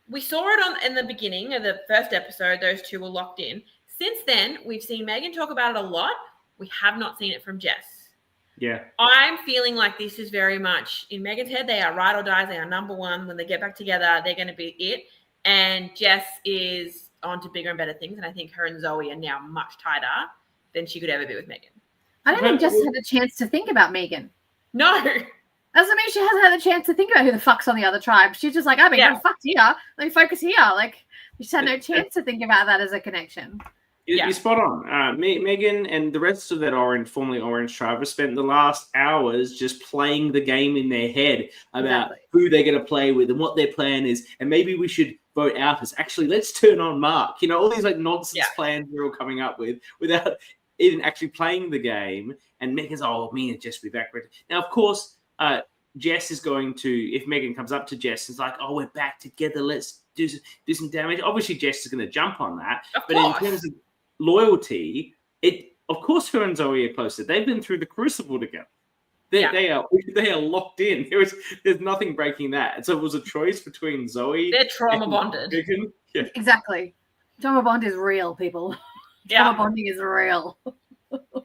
we saw it in the beginning of the first episode, those 2 were locked in. Since then, we've seen Megan talk about it a lot. We have not seen it from Jess. Yeah. I'm feeling like this is very much in Megan's head. They are ride or die. They are number one. When they get back together, they're going to be it. And Jess is on to bigger and better things. And I think her and Zoe are now much tighter than she could ever be with Megan. I don't think Jess had a chance to think about Megan. No. Doesn't mean she hasn't had a chance to think about who the fuck's on the other tribe. She's just like, I've been getting fucked here. Let me focus here. Like, she had no chance to think about that as a connection. You're spot on. Megan and the rest of that formerly orange tribe have spent the last hours just playing the game in their head about who they're going to play with and what their plan is. And maybe we should vote out as actually, let's turn on Mark. All these like nonsense plans we're all coming up with without even actually playing the game. And Megan's, me and Jess will be back. Now, of course, Jess is going to, if Megan comes up to Jess, it's like, we're back together. Let's do some damage. Obviously, Jess is going to jump on that. But in terms of loyalty, of course, her and Zoe are closer. They've been through the crucible together. They are locked in. There's nothing breaking that. So it was a choice between Zoe. They're trauma bonded. Megan. Yeah. Exactly. Trauma bond is real, people. Trauma bonding is real.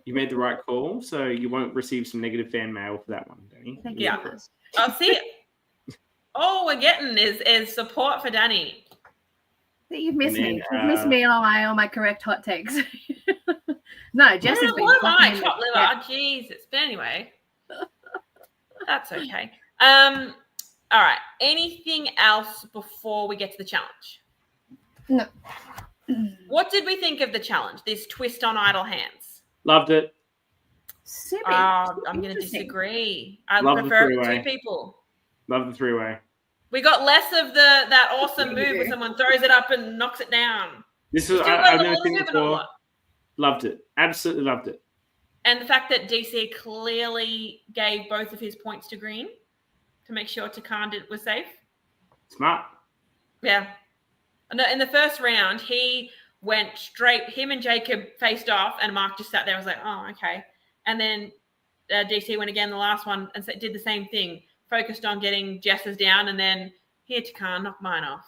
You made the right call, so you won't receive some negative fan mail for that one, Dani. Thank you. I'll see it. All we're getting is support for Dani. You've missed me. You've missed me on my correct hot takes. No, Jess has been. What am I? fucking Top liver. yeah. Jesus. But anyway, that's okay. All right. Anything else before we get to the challenge? No. What did we think of the challenge? This twist on idle hands. Loved it. Super. I'm going to interesting. disagree. I Love the prefer three-way. 2 people. Love the three-way. We got less of that awesome move where someone throws it up and knocks it down. This was I've never seen it before. Loved it. Absolutely loved it. And the fact that DC clearly gave both of his points to Green to make sure Takan was safe. Smart. Yeah. In the first round, he went straight. Him and Jacob faced off, and Mark just sat there. I was like, oh, okay. And then DC went again the last one and did the same thing. Focused on getting Jess's down, and then here Takan, knock mine off.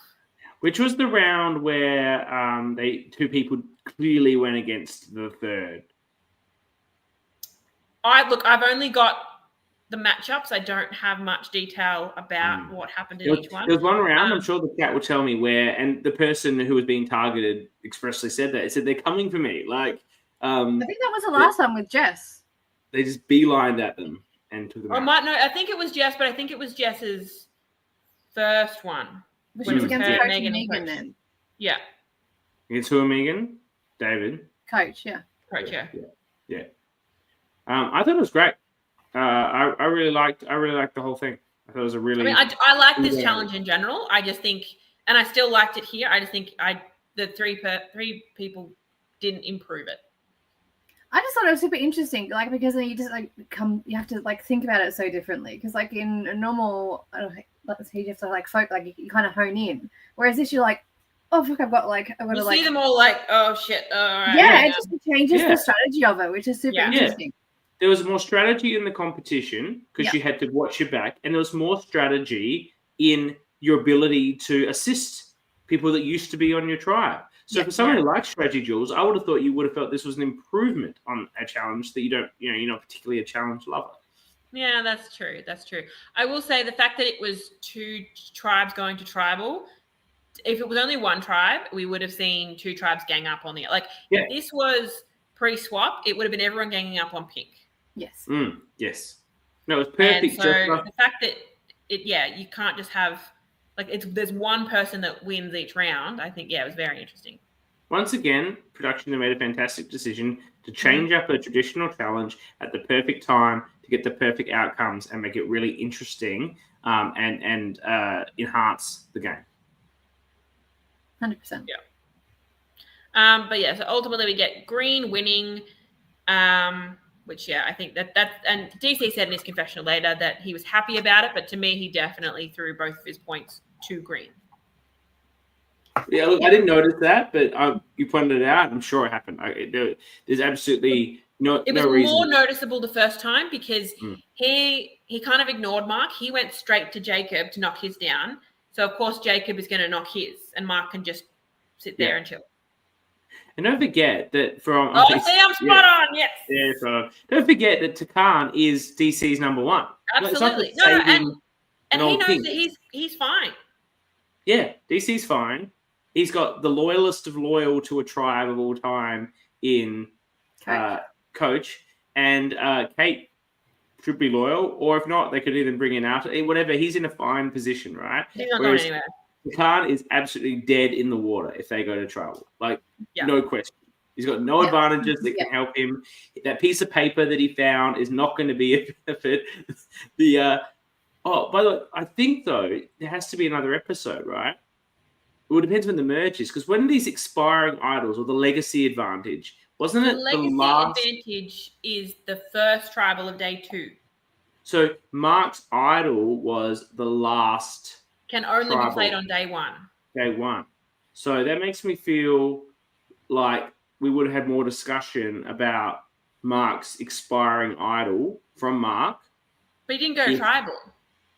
Which was the round where 2 people clearly went against the third. I've only got the matchups. I don't have much detail about what happened in each one. There was one round, I'm sure the chat will tell me where, and the person who was being targeted expressly said that. It said, they're coming for me. Like, I think that was the last one with Jess. They just beelined at them and took them out. I think it was Jess, but I think it was Jess's first one. Which was against Coach and Megan then. Yeah. Against who, Megan? David? Coach, yeah. Coach, yeah. Yeah. I thought it was great. I really liked the whole thing. I thought it was a really. I like this challenge in general. I just think, and I still liked it here. I just think the three people didn't improve it. I just thought it was super interesting, like, because then you just you have to think about it so differently. Because in a normal, you have to you kind of hone in. Whereas this, you're like, oh fuck, I've got to see them all oh shit. All right, yeah, it just changes the strategy of it, which is super interesting. There was more strategy in the competition because you had to watch your back, and there was more strategy in your ability to assist people that used to be on your tribe. So for someone who likes strategy, Jules, I would have thought you would have felt this was an improvement on a challenge that you're not particularly a challenge lover. Yeah, that's true. That's true. I will say the fact that it was 2 tribes going to tribal, if it was only 1 tribe, we would have seen 2 tribes gang up on the if this was pre-swap, it would have been everyone ganging up on pink. Yes. Yes. No, it was perfect. And so the fact that you can't just have there's one person that wins each round. I think it was very interesting. Once again, production made a fantastic decision to change up a traditional challenge at the perfect time to get the perfect outcomes and make it really interesting and enhance the game. 100%. Yeah. But so ultimately we get Green winning, which I think that and DC said in his confessional later that he was happy about it, but to me he definitely threw both of his points to Green. Yeah, look, I didn't notice that, but you pointed it out. I'm sure it happened. There's absolutely no reason. It was more noticeable the first time because he kind of ignored Mark. He went straight to Jacob to knock his down. So of course Jacob is going to knock his, and Mark can just sit there and chill. And don't forget that I'm spot on. Yes. Yeah, spot on. Don't forget that Takan is DC's number 1. Absolutely. And he knows that he's fine. Yeah, DC's fine. He's got the loyalist of loyal to a tribe of all time in Coach. And Kate should be loyal, or if not, they could even bring in out. Whatever, he's in a fine position, right? He's not going anywhere. Takan is absolutely dead in the water if they go to tribal. No question. He's got no advantages that can help him. That piece of paper that he found is not going to be a benefit. By the way, I think, though, there has to be another episode, right? Well, it depends when the merge is, because when these expiring idols or the legacy advantage, wasn't it the legacy last... advantage is the first tribal of day 2. So Mark's idol was the last... Can only be played on day 1. Day 1. So that makes me feel like we would have had more discussion about Mark's expiring idol from Mark. But he didn't go to tribal.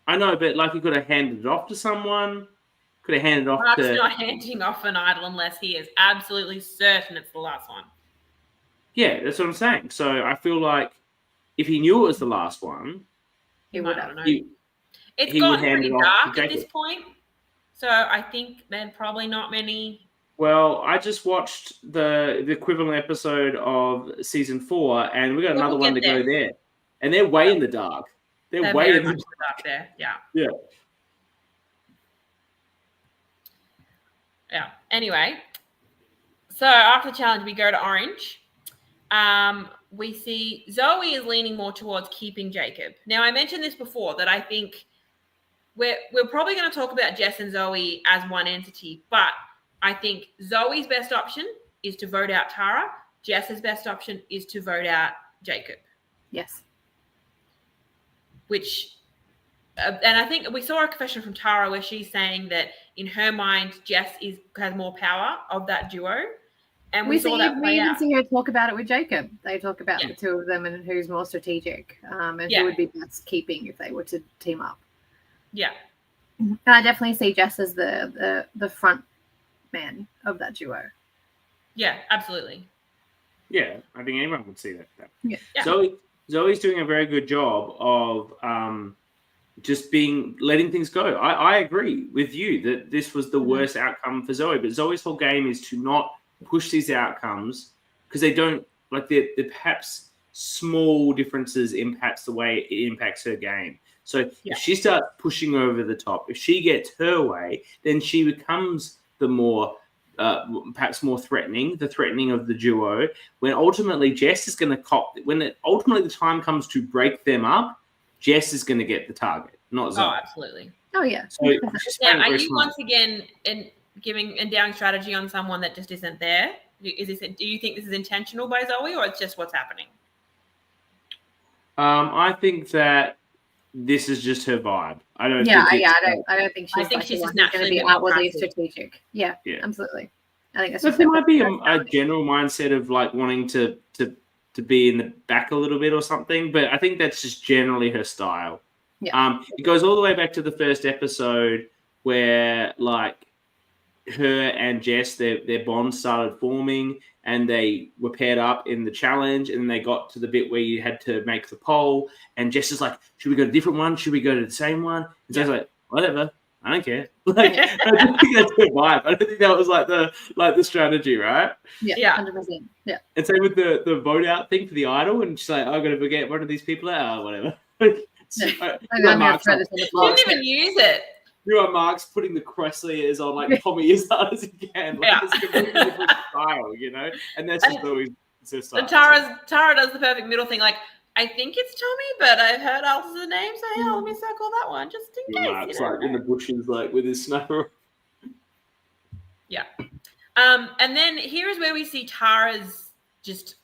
I know, but he could have handed it off to someone. Could have handed it off Mark's not handing off an idol unless he is absolutely certain it's the last one. Yeah, that's what I'm saying. So I feel like if he knew it was the last one, he would have known. It's gotten pretty dark at this point. So I think there's probably not many. Well, I just watched the equivalent episode of season 4, and we got another one to go there. And they're way in the dark. They're way in the dark there. Yeah. Yeah. Yeah. Anyway, so after the challenge, we go to Orange. We see Zoe is leaning more towards keeping Jacob. Now, I mentioned this before that I think we're probably going to talk about Jess and Zoe as one entity, but I think Zoe's best option is to vote out Tara. Jess's best option is to vote out Jacob. Yes. Which, and I think we saw a confession from Tara where she's saying that in her mind, Jess has more power of that duo. And we saw that play out. We see her talk about it with Jacob. They talk about the two of them and who's more strategic and who would be best keeping if they were to team up. Yeah. And I definitely see Jess as the front man of that duo. Yeah, absolutely. Yeah, I think anyone would see that. Yeah. Zoe's doing a very good job of just letting things go. I agree with you that this was the worst outcome for Zoe, but Zoe's whole game is to not push these outcomes because they don't they're perhaps small differences impacts the way it impacts her game. So if she starts pushing over the top, if she gets her way, then she becomes the more perhaps more threatening, the threatening of the duo. When ultimately Jess is going to cop. When ultimately the time comes to break them up, Jess is going to get the target, not Zoe. Oh, absolutely. Oh yeah. So now, are you once again giving down strategy on someone that just isn't there? Do you think this is intentional by Zoe, or it's just what's happening? I think that this is just her vibe. I don't think she's just naturally going to be outwardly strategic. Yeah, absolutely. I think that's. But there might be a general mindset of wanting to be in the back a little bit or something. But I think that's just generally her style. Yeah. It goes all the way back to the first episode where her and Jess, their bond started forming and they were paired up in the challenge, and then they got to the bit where you had to make the poll, and Jess is like, should we go to a different one? Should we go to the same one? And Jess is like, whatever, I don't care. I don't think that's her vibe. I don't think that was the strategy, right? Yeah, 100%. Yeah. And same with the vote out thing for the idol, and she's like, I'm gonna forget one of these people out, or whatever. She didn't even use it. Mark's putting the crest ears on Tommy as hard as he can. It's a completely different style, and that's just always her style. And Tara does the perfect middle thing, I think it's Tommy, but I've heard else as a name, so let me circle that one just in case. Mark's in the bushes, with his sniper. Yeah. And then here is where we see Tara's just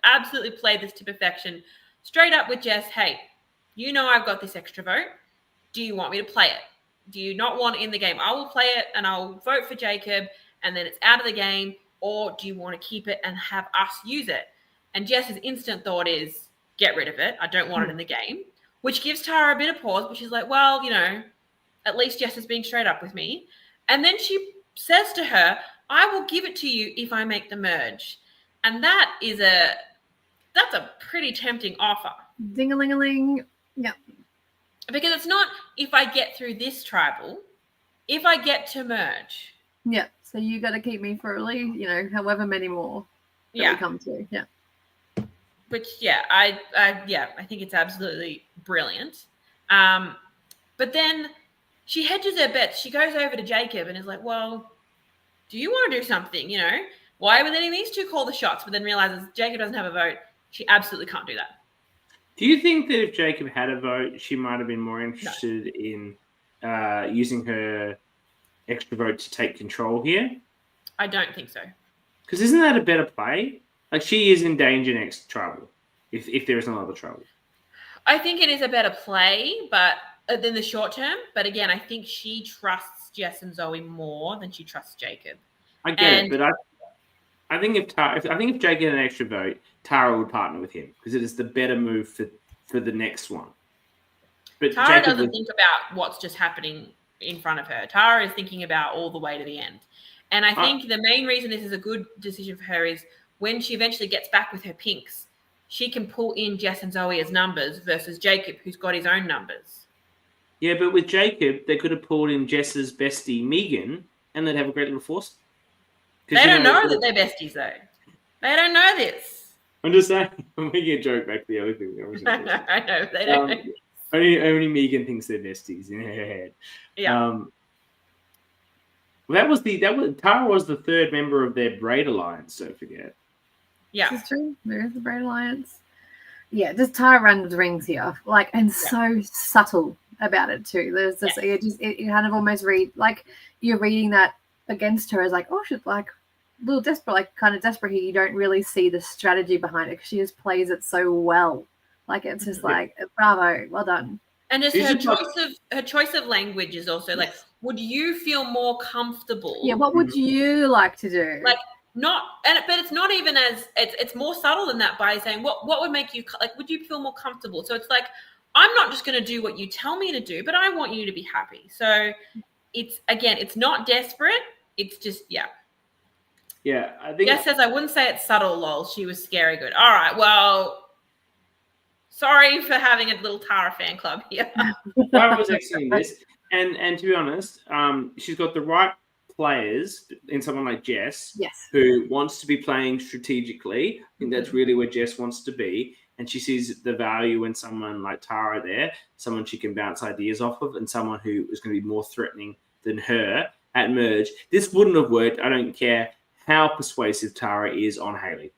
absolutely played this to perfection. Straight up with Jess, hey, I've got this extra vote. Do you want me to play it? Do you not want it in the game? I will play it and I'll vote for Jacob and then it's out of the game. Or do you want to keep it and have us use it? And Jess's instant thought is, get rid of it. I don't want it in the game, which gives Tara a bit of pause, but she's like, well, at least Jess is being straight up with me. And then she says to her, I will give it to you if I make the merge. And that's a pretty tempting offer. Ding-a-ling-a-ling. Yeah. Because it's not if I get through this tribal, if I get to merge. Yeah. So you got to keep me for at least, however many more that we come to. Yeah. Which, I think it's absolutely brilliant. But then she hedges her bets. She goes over to Jacob and is like, well, do you want to do something? Why are we letting these two call the shots? But then realizes Jacob doesn't have a vote. She absolutely can't do that. Do you think that if Jacob had a vote, she might have been more interested in using her extra vote to take control here? I don't think so. Because isn't that a better play? She is in danger next trouble, if there is another trouble. I think it is a better play, but in the short term. But again, I think she trusts Jess and Zoe more than she trusts Jacob. I get it, but I think if Jacob had an extra vote, Tara would partner with him because it is the better move for the next one. But Tara doesn't think about what's just happening in front of her. Tara is thinking about all the way to the end. And I think the main reason this is a good decision for her is when she eventually gets back with her pinks, she can pull in Jess and Zoe as numbers versus Jacob, who's got his own numbers. Yeah, but with Jacob, they could have pulled in Jess's bestie, Megan, and they'd have a great little force. They don't know that they're besties, though. They don't know this. I'm just saying, I'm making a joke back to the other thing. I know, they don't know. Only Megan thinks they're besties in her head. Yeah. Tara was the third member of their Braid Alliance, don't forget. Yeah. This is true. There is the Braid Alliance. Yeah, just Tara runs rings here. So subtle about it too. There's this you kind of almost read like you're reading that against her as like, oh, she's like a little desperate, like kind of desperate here. You don't really see the strategy behind it because she just plays it so well. Like it's just like bravo, well done. And just her choice of language is also like, would you feel more comfortable? Yeah, what would you like to do? Like but it's not even as it's more subtle than that by saying what would make you like, would you feel more comfortable? So it's like, I'm not just going to do what you tell me to do, but I want you to be happy. So it's not desperate. It's just Yeah, I think. Jess says I wouldn't say it's subtle. Lol, she was scary good. All right, well. Sorry for having a little Tara fan club here. I was actually in this, and to be honest, she's got the right players in someone like Jess, who wants to be playing strategically. I think that's really where Jess wants to be, and she sees the value in someone like Tara there, someone she can bounce ideas off of, and someone who is going to be more threatening than her at Merge. This wouldn't have worked. I don't care how persuasive Tara is on Hayley.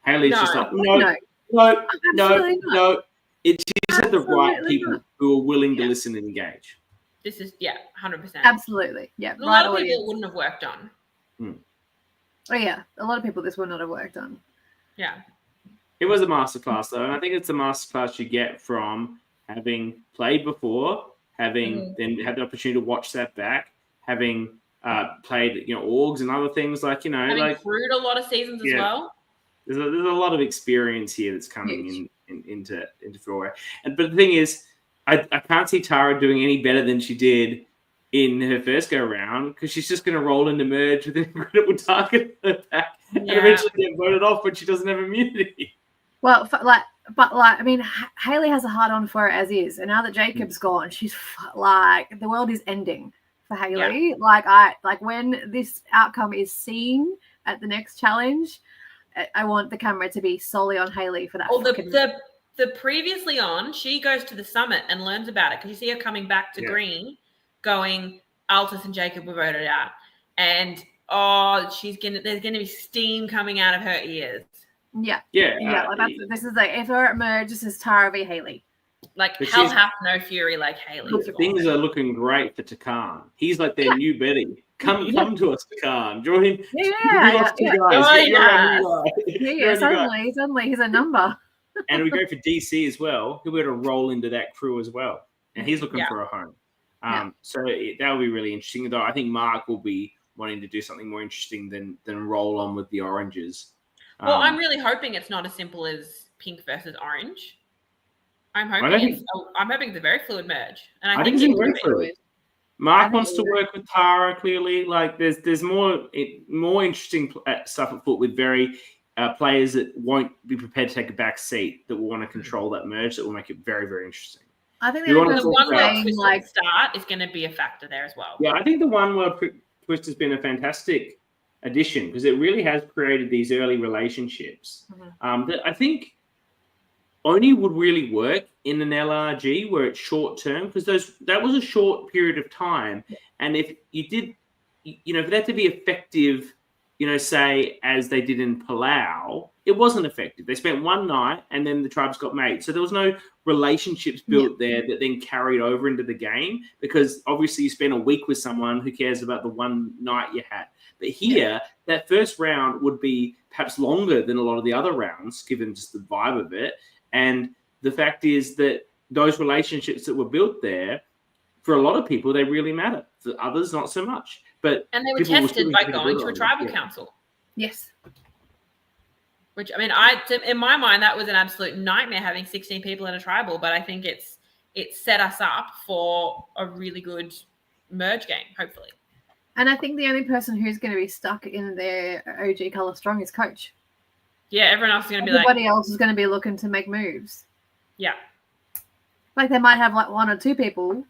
Hayley's just like, no. No. She's had the right people who are willing to listen and engage. This is 100%. Absolutely, yeah. A lot of people wouldn't have worked on. Oh yeah, a lot of people this would not have worked on. Yeah. It was a masterclass though, and I think it's a masterclass you get from having played before, having then had the opportunity to watch that back, having played orgs and other things like having crewed a lot of seasons as well. There's a lot of experience here that's coming into Flora. But the thing is, I can't see Tara doing any better than she did in her first go round because she's just going to roll into Merge with an incredible target in her back and eventually get voted off when she doesn't have immunity. Well, I mean, Hayley has a hard on for her as is, and now that Jacob's gone, she's like the world is ending for Hayley. Yeah. Like when this outcome is seen at the next challenge. I want the camera to be solely on Hayley for that. Well, the previously on, she goes to the summit and learns about it because you see her coming back to green, going, Altus and Jacob were voted out, and there's gonna be steam coming out of her ears. Yeah. This is if her Merge, this is Tara v Hayley. Like hell hath no fury like Hayley. Things are looking great for Takan. He's like their new Betty. Come to us, Takan. Join him. Suddenly he's a number. And we go for DC as well. He'll be able to roll into that crew as well. And he's looking for a home. So that will be really interesting. Though I think Mark will be wanting to do something more interesting than roll on with the oranges. Well, I'm really hoping it's not as simple as pink versus orange. I'm hoping it's a very fluid merge. And I think it's very fluid. Mark wants to work with Tara clearly. Like there's more interesting stuff at foot with very players that won't be prepared to take a back seat, that will want to control that merge, that will make it very, very interesting. I think the one world twist start is going to be a factor there as well. Yeah, I think the one world twist has been a fantastic addition because it really has created these early relationships that I think only would really work in an LRG where it's short term, because that was a short period of time. And if you did, for that to be effective, say as they did in Palau, it wasn't effective. They spent one night and then the tribes got made. So there was no relationships built there that then carried over into the game, because obviously you spend a week with someone, who cares about the one night you had. But here, that first round would be perhaps longer than a lot of the other rounds, given just the vibe of it. And the fact is that those relationships that were built there, for a lot of people, they really matter. For others, not so much. And they were tested by going to a tribal council. Yes. Which, I mean, in my mind, that was an absolute nightmare having 16 people in a tribal. But I think it set us up for a really good merge game, hopefully. And I think the only person who's going to be stuck in their OG colour strong is Coach. Yeah, everyone else is going to be everybody else is going to be looking to make moves. Yeah. Like they might have like one or two people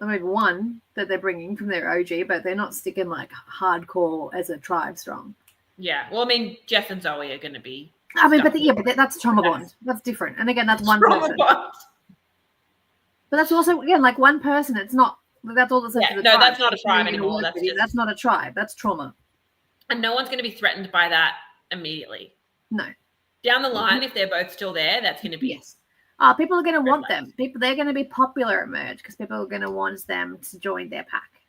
maybe one that they're bringing from their OG, but they're not sticking like hardcore as a tribe strong. Yeah. Well, I mean, Jeff and Zoe are going to be. I mean, but that's trauma bond. That's different. And again, that's one person. Bond. But that's also, again, like one person. It's not, that's all that's up to the tribe. That's not a tribe anymore. That's not a tribe. That's trauma. And no one's going to be threatened by that immediately. No. Down the line, if they're both still there, that's going to be. Yes. People are going to want them. They're going to be popular at Merge because people are going to want them to join their pack.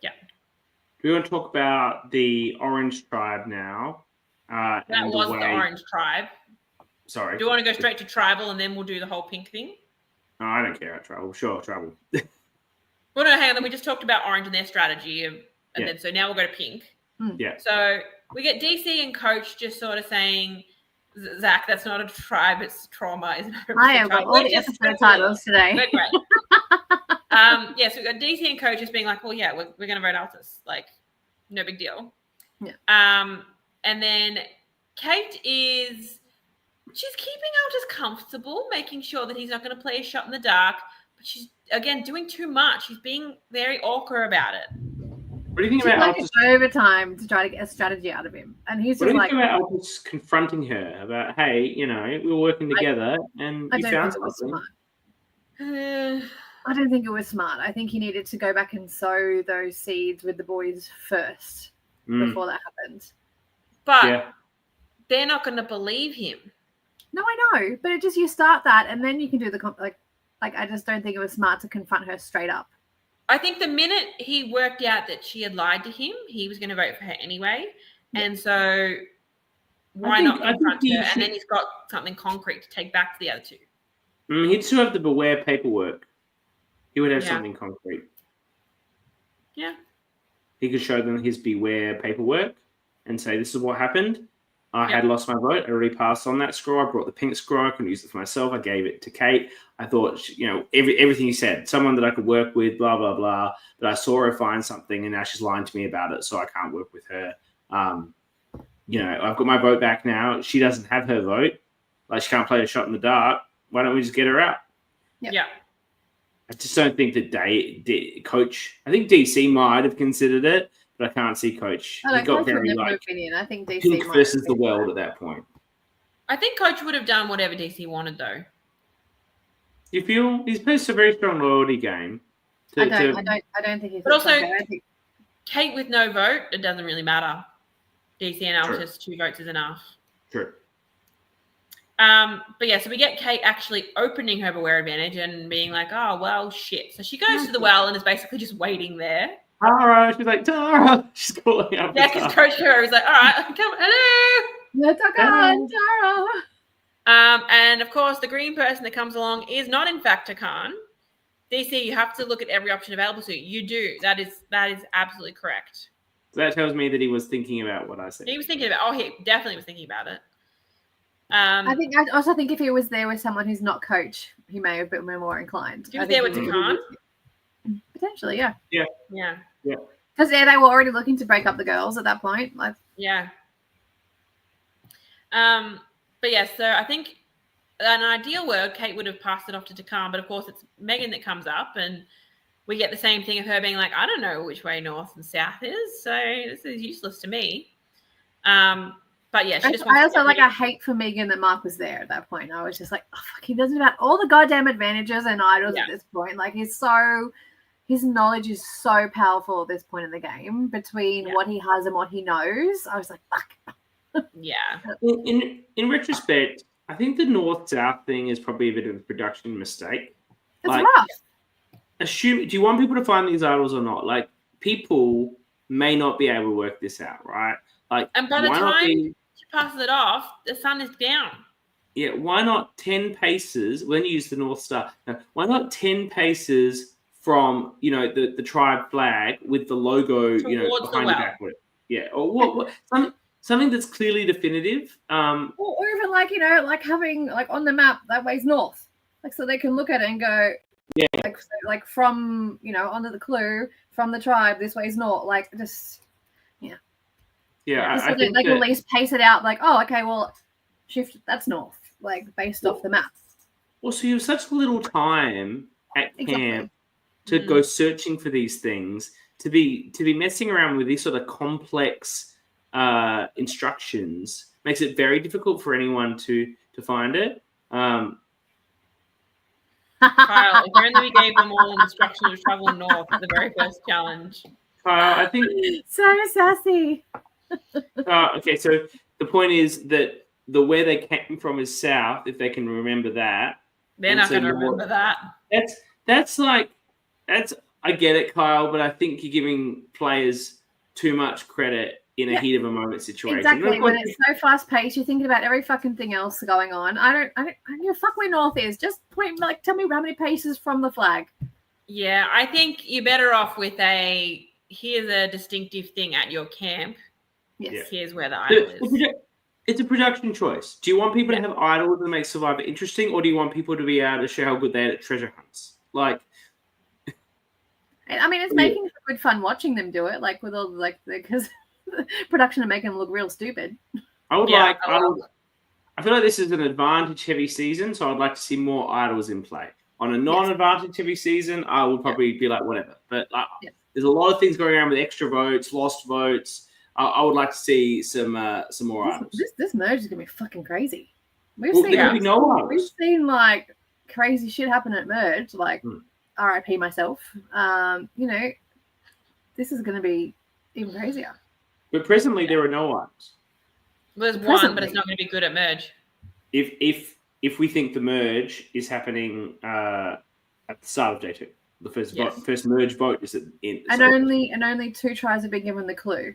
Yeah. Do we want to talk about the Orange Tribe now? That was the Orange Tribe. Sorry. Do you want to go straight to Tribal and then we'll do the whole pink thing? No, I don't care about Tribal. Sure, Tribal. Well, no, hang on. Then we just talked about Orange and their strategy. Then so now we'll go to pink. Yeah. So we get DC and Coach just sort of saying, Zach, that's not a tribe, it's trauma. Isn't it? I have got all the episode titles today. We're great. So we've got DC and Coach just being like, well, yeah, we're going to vote Altus. Like, no big deal. Yeah. And then Kate she's keeping Altus comfortable, making sure that he's not going to play a shot in the dark. But she's, again, doing too much. She's being very awkward about it. What do you think about Altus? Overtime to try to get a strategy out of him? And he's just like, what do you think about Altus confronting her about, hey, we were working together and you found something? I don't think it was smart. I think he needed to go back and sow those seeds with the boys first before that happened. But they're not going to believe him. No, I know. But you start that and then you can do the I just don't think it was smart to confront her straight up. I think the minute he worked out that she had lied to him, he was going to vote for her anyway. Yeah. And so why not confront her? And then he's got something concrete to take back to the other two. He'd still have the beware paperwork. He would have something concrete. Yeah. He could show them his beware paperwork and say, this is what happened. I had lost my vote. I already passed on that scroll. I brought the pink scroll. I couldn't use it for myself. I gave it to Kate. I thought, everything he said, someone that I could work with, blah, blah, blah. But I saw her find something and now she's lying to me about it, so I can't work with her. I've got my vote back now. She doesn't have her vote. Like, she can't play a shot in the dark. Why don't we just get her out? Yeah. I just don't think that Coach, I think DC might have considered it, but I can't see Coach. He got very opinion. I think DC pink versus the world at that point. I think Coach would have done whatever DC wanted, though. You feel he's played a very strong loyalty game. I don't think he's. But also, Kate with no vote, it doesn't really matter. DC and Altus, 2 votes is enough. True. But yeah, so we get Kate actually opening her beware advantage and being like, oh, well, shit. So she goes to the well and is basically just waiting there. Tara, she's like, Tara. She's calling out. Yeah, because Coach Hero is like, all right, come, hello. Let's go, Tara. And of course, the green person that comes along is not in fact Takan. DC, you have to look at every option available to you. You do. That is absolutely correct. So that tells me that he was thinking about what I said. He was thinking about. Oh, he definitely was thinking about it. I also think if he was there with someone who's not Coach, he may have been more inclined. He was there with Takan? Potentially, yeah. Yeah. Because they were already looking to break up the girls at that point. Yeah. But yeah, so I think in an ideal world, Kate would have passed it off to Takan, but of course it's Megan that comes up, and we get the same thing of her being like, I don't know which way north and south is, so this is useless to me. But yeah, she just wants I hate for Megan that Mark was there at that point. I was just like, oh, fuck, he doesn't have all the goddamn advantages and idols at this point. Like, his knowledge is so powerful at this point in the game between what he has and what he knows. I was like, fuck. Yeah. In retrospect, I think the north-south thing is probably a bit of a production mistake. It's rough. Do you want people to find these idols or not? Like, people may not be able to work this out, right? Like, and by the time she passes it off, the sun is down. Yeah, why not 10 paces when you use the North Star? Why not 10 paces from the tribe flag with the logo behind your back? Yeah, or what something that's clearly definitive. Or even like having on the map that way's north, so they can look at it and go, yeah, like from under the clue from the tribe, this way's north, Yeah, I think at least pace it out. Like, oh, okay, well, shift that's north, based off the map. Well, so you have such little time at camp to go searching for these things, to be messing around with these sort of complex instructions makes it very difficult for anyone to find it. Kyle, if only we gave them all instructions to travel north at the very first challenge. Kyle, I think so sassy. Okay, so the point is that where they came from is south. If they can remember that, they're not going to remember that. That's I get it, Kyle, but I think you're giving players too much credit in a heat of a moment situation. Exactly. When it's so fast paced, you're thinking about every fucking thing else going on. I don't give a fuck where north is. Just tell me how many paces from the flag. Yeah, I think you're better off with here's a distinctive thing at your camp. Yes. Here's where the idol is. It's a production choice. Do you want people to have idols that make Survivor interesting, or do you want people to be able to show how good they are at treasure hunts? Like, I mean, it's making for good fun watching them do it, like with all because production are making them look real stupid. I feel like this is an advantage-heavy season, so I'd like to see more idols in play. On a non-advantage-heavy season, I would probably be like, whatever. But there's a lot of things going around with extra votes, lost votes. I would like to see some more idols. This merge is gonna be fucking crazy. We've seen like crazy shit happen at merge, like RIP myself. This is gonna be even crazier. But presently there are no idols. There's one, but it's not going to be good at merge. If we think the merge is happening at the start of day 2, the first merge vote is in. And only 2 tries have been given the clue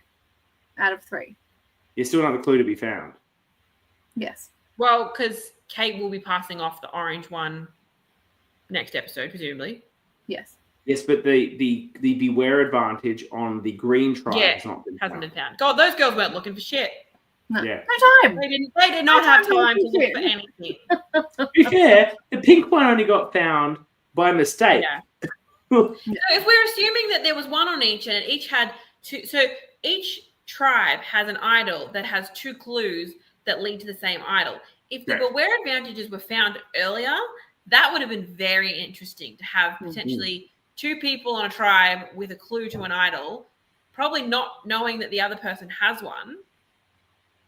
out of 3. There's still another clue to be found. Yes. Well, because Kate will be passing off the orange one next episode, presumably. Yes. Yes, but the beware advantage on the green tribe hasn't been found. God, those girls weren't looking for shit. No, no time. They did not have time to look for anything. To be fair, the pink one only got found by mistake. Yeah. So if we're assuming that there was one on each and each had 2, so each tribe has an idol that has 2 clues that lead to the same idol. If the beware advantages were found earlier, that would have been very interesting to have potentially 2 people on a tribe with a clue to an idol, probably not knowing that the other person has one.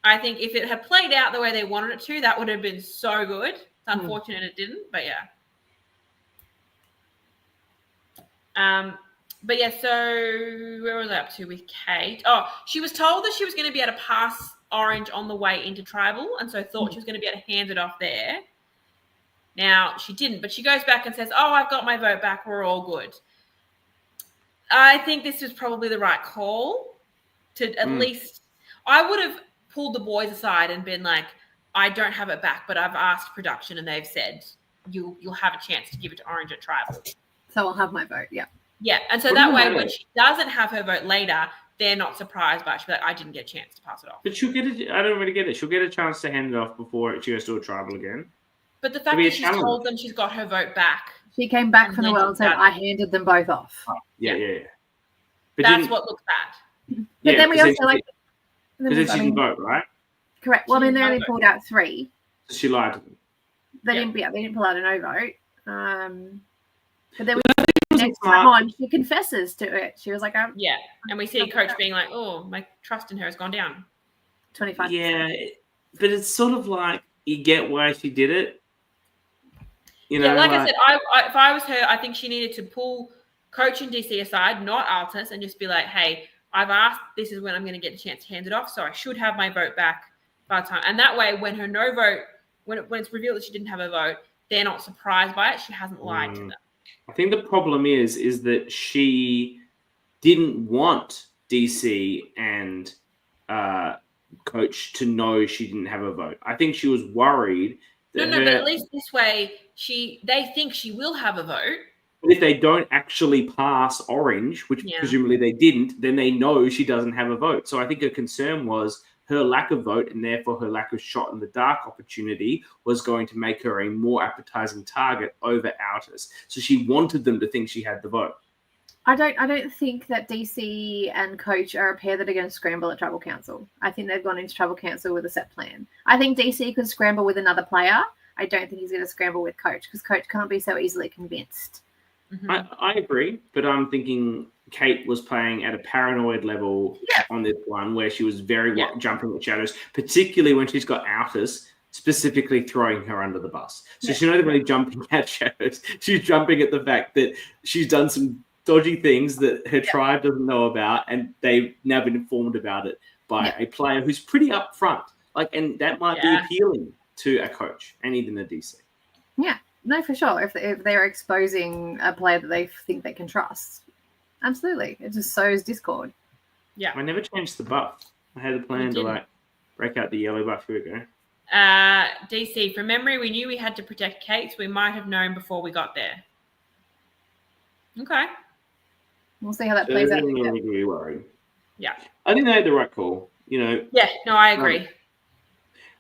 I think if it had played out the way they wanted it to, that would have been so good. It's unfortunate it didn't, but yeah. But yeah, so where was I up to with Kate? Oh, she was told that she was going to be able to pass orange on the way into tribal, and so thought she was going to be able to hand it off there. Now, she didn't, but she goes back and says, I've got my vote back. We're all good. I think this was probably the right call to at least – I would have pulled the boys aside and been like, I don't have it back, but I've asked production and they've said you'll have a chance to give it to orange at tribal. So I'll have my vote, yeah. Yeah, and so that way when she doesn't have her vote later, they're not surprised by it. She'll be like, I didn't get a chance to pass it off. But she'll get it. I don't really get it. She'll get a chance to hand it off before she goes to a tribal again. But the fact that she's told them she's got her vote back. She came back from the world and said, I handed them both off. Oh, yeah. But that's what looks bad. But then we also like... Because then she didn't vote, right? Correct. Well, I mean, they only pulled out 3. So she lied to them. They didn't pull out a no vote. But then next time on, she confesses to it. She was like, yeah. And we see Coach being like, oh, my trust in her has gone down. 25%. Yeah, but it's sort of like you get why she did it. You know, like I said, if I was her, I think she needed to pull Coach and DC aside, not Altus, and just be like, hey, I've asked, this is when I'm going to get a chance to hand it off, so I should have my vote back by the time. And that way, when her no vote, when it's revealed that she didn't have a vote, they're not surprised by it. She hasn't lied to them. I think the problem is that she didn't want DC and Coach to know she didn't have a vote. I think she was worried. But at least this way, they think she will have a vote. But if they don't actually pass orange, which presumably they didn't, then they know she doesn't have a vote. So I think her concern was her lack of vote, and therefore her lack of shot in the dark opportunity was going to make her a more appetizing target over Altus. So she wanted them to think she had the vote. I don't think that DC and Coach are a pair that are going to scramble at Tribal Council. I think they've gone into Tribal Council with a set plan. I think DC could scramble with another player. I don't think he's going to scramble with Coach because Coach can't be so easily convinced. I agree, but I'm thinking Kate was playing at a paranoid level on this one where she was very jumping at shadows, particularly when she's got outers specifically throwing her under the bus. So she's not even really jumping at shadows. She's jumping at the fact that she's done some dodgy things that her tribe doesn't know about, and they've now been informed about it by a player who's pretty upfront. And that might be appealing to a coach and even a DC. Yeah. No, for sure. If they're exposing a player that they think they can trust, absolutely. It just sows discord. Yeah. I never changed the buff. I had a plan to break out the yellow buff. Here we go. DC, from memory, we knew we had to protect Kate, so we might have known before we got there. Okay. We'll see how that plays out. Really worried. Yeah. I think they had the right call. Yeah. No, I agree.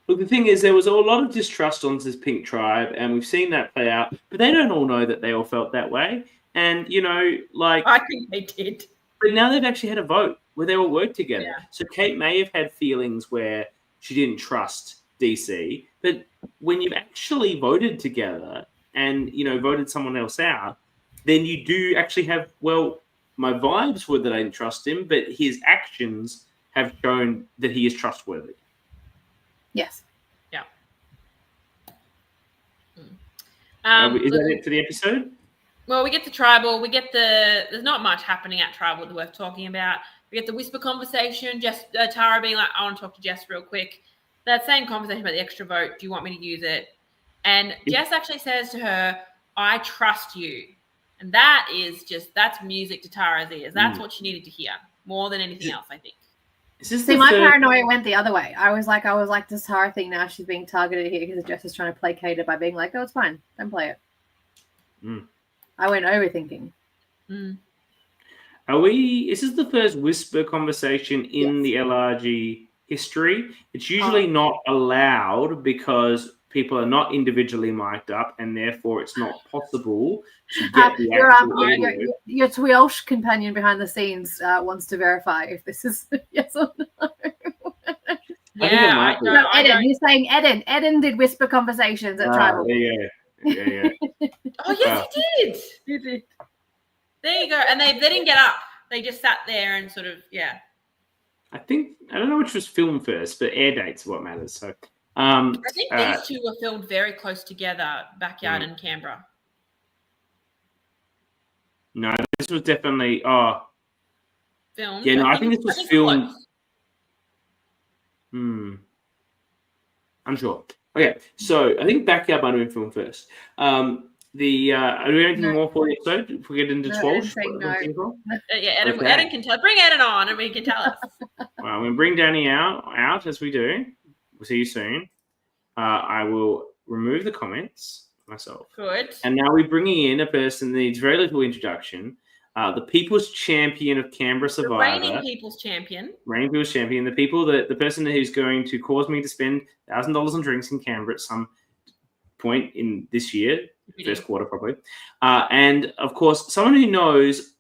Look, the thing is, there was a lot of distrust on this pink tribe, and we've seen that play out. But they don't all know that they all felt that way. And, I think they did. But now they've actually had a vote where they all worked together. Yeah. So Kate may have had feelings where she didn't trust DC. But when you've actually voted together and, voted someone else out, then you do actually have, my vibes were that I didn't trust him, but his actions have shown that he is trustworthy. Yes. Yeah. Is that it for the episode? Well, we get the tribal. There's not much happening at tribal that's worth talking about. We get the whisper conversation. Tara being like, I want to talk to Jess real quick. That same conversation about the extra vote. Do you want me to use it? And Jess actually says to her, I trust you. And that's music to Tara's ears. That's what she needed to hear more than anything else, I think. See, my paranoia went the other way. I was like, this Tara thing now, she's being targeted here because Jess is trying to placate her by being like, oh, it's fine. Don't play it. I went overthinking. Is this the first whisper conversation in the LRG history? It's usually not allowed because people are not individually mic'd up, and therefore it's not possible to get the actual your TWIOSLH companion behind the scenes wants to verify if this is yes or no. Eden. You're saying Eden. Eden did whisper conversations at Tribal. Yeah. Oh, yes, he did. He did. There you go. And they didn't get up. They just sat there and sort of, I don't know which was filmed first, but air dates are what matters. So I think these two were filmed very close together, Backyard and Canberra. No, this was definitely filmed. Yeah, no, I think this was filmed. I'm sure. Okay, so I think Backyard might have been filmed first. Are there anything more for the episode? If we get into 12? Eden can tell. Bring Eden on and we can tell us. Well, I'm going to bring Dani out as we do. We'll see you soon. I will remove the comments myself. Good. And now we're bringing in a person that needs very little introduction. The People's Champion of Canberra Survivor. The reigning People's Champion. The person who's going to cause me to spend $1,000 on drinks in Canberra at some point in this year, first quarter probably. And of course, someone who knows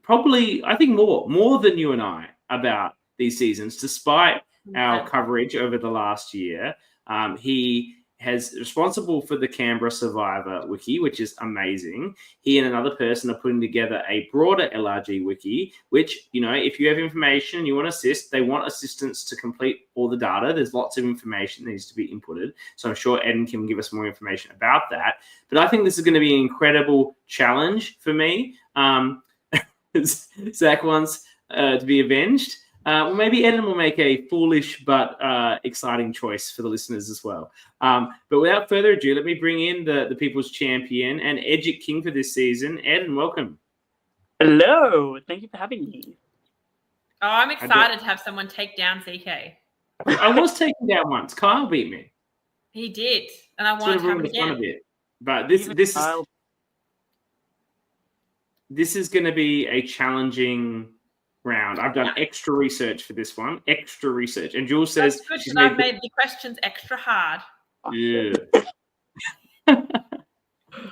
probably, I think more than you and I about these seasons, despite our coverage over the last year. He has responsible for the Canberra Survivor wiki, which is amazing. He and another person are putting together a broader LRG wiki, which, if you have information and you want to assist, they want assistance to complete all the data. There's lots of information that needs to be inputted. So I'm sure Eden can give us more information about that. But I think this is going to be an incredible challenge for me. Zach wants to be avenged. Well, maybe Eden will make a foolish but exciting choice for the listeners as well. But without further ado, let me bring in the People's Champion and Edgic King for this season. Eden, welcome. Hello. Thank you for having me. Oh, I'm excited to have someone take down CK. I was taken down once. Kyle beat me. He did. And I wanted to have it again. But this is going to be a challenging round. I've done extra research for this one. And Jules says I've made the questions extra hard. Yeah.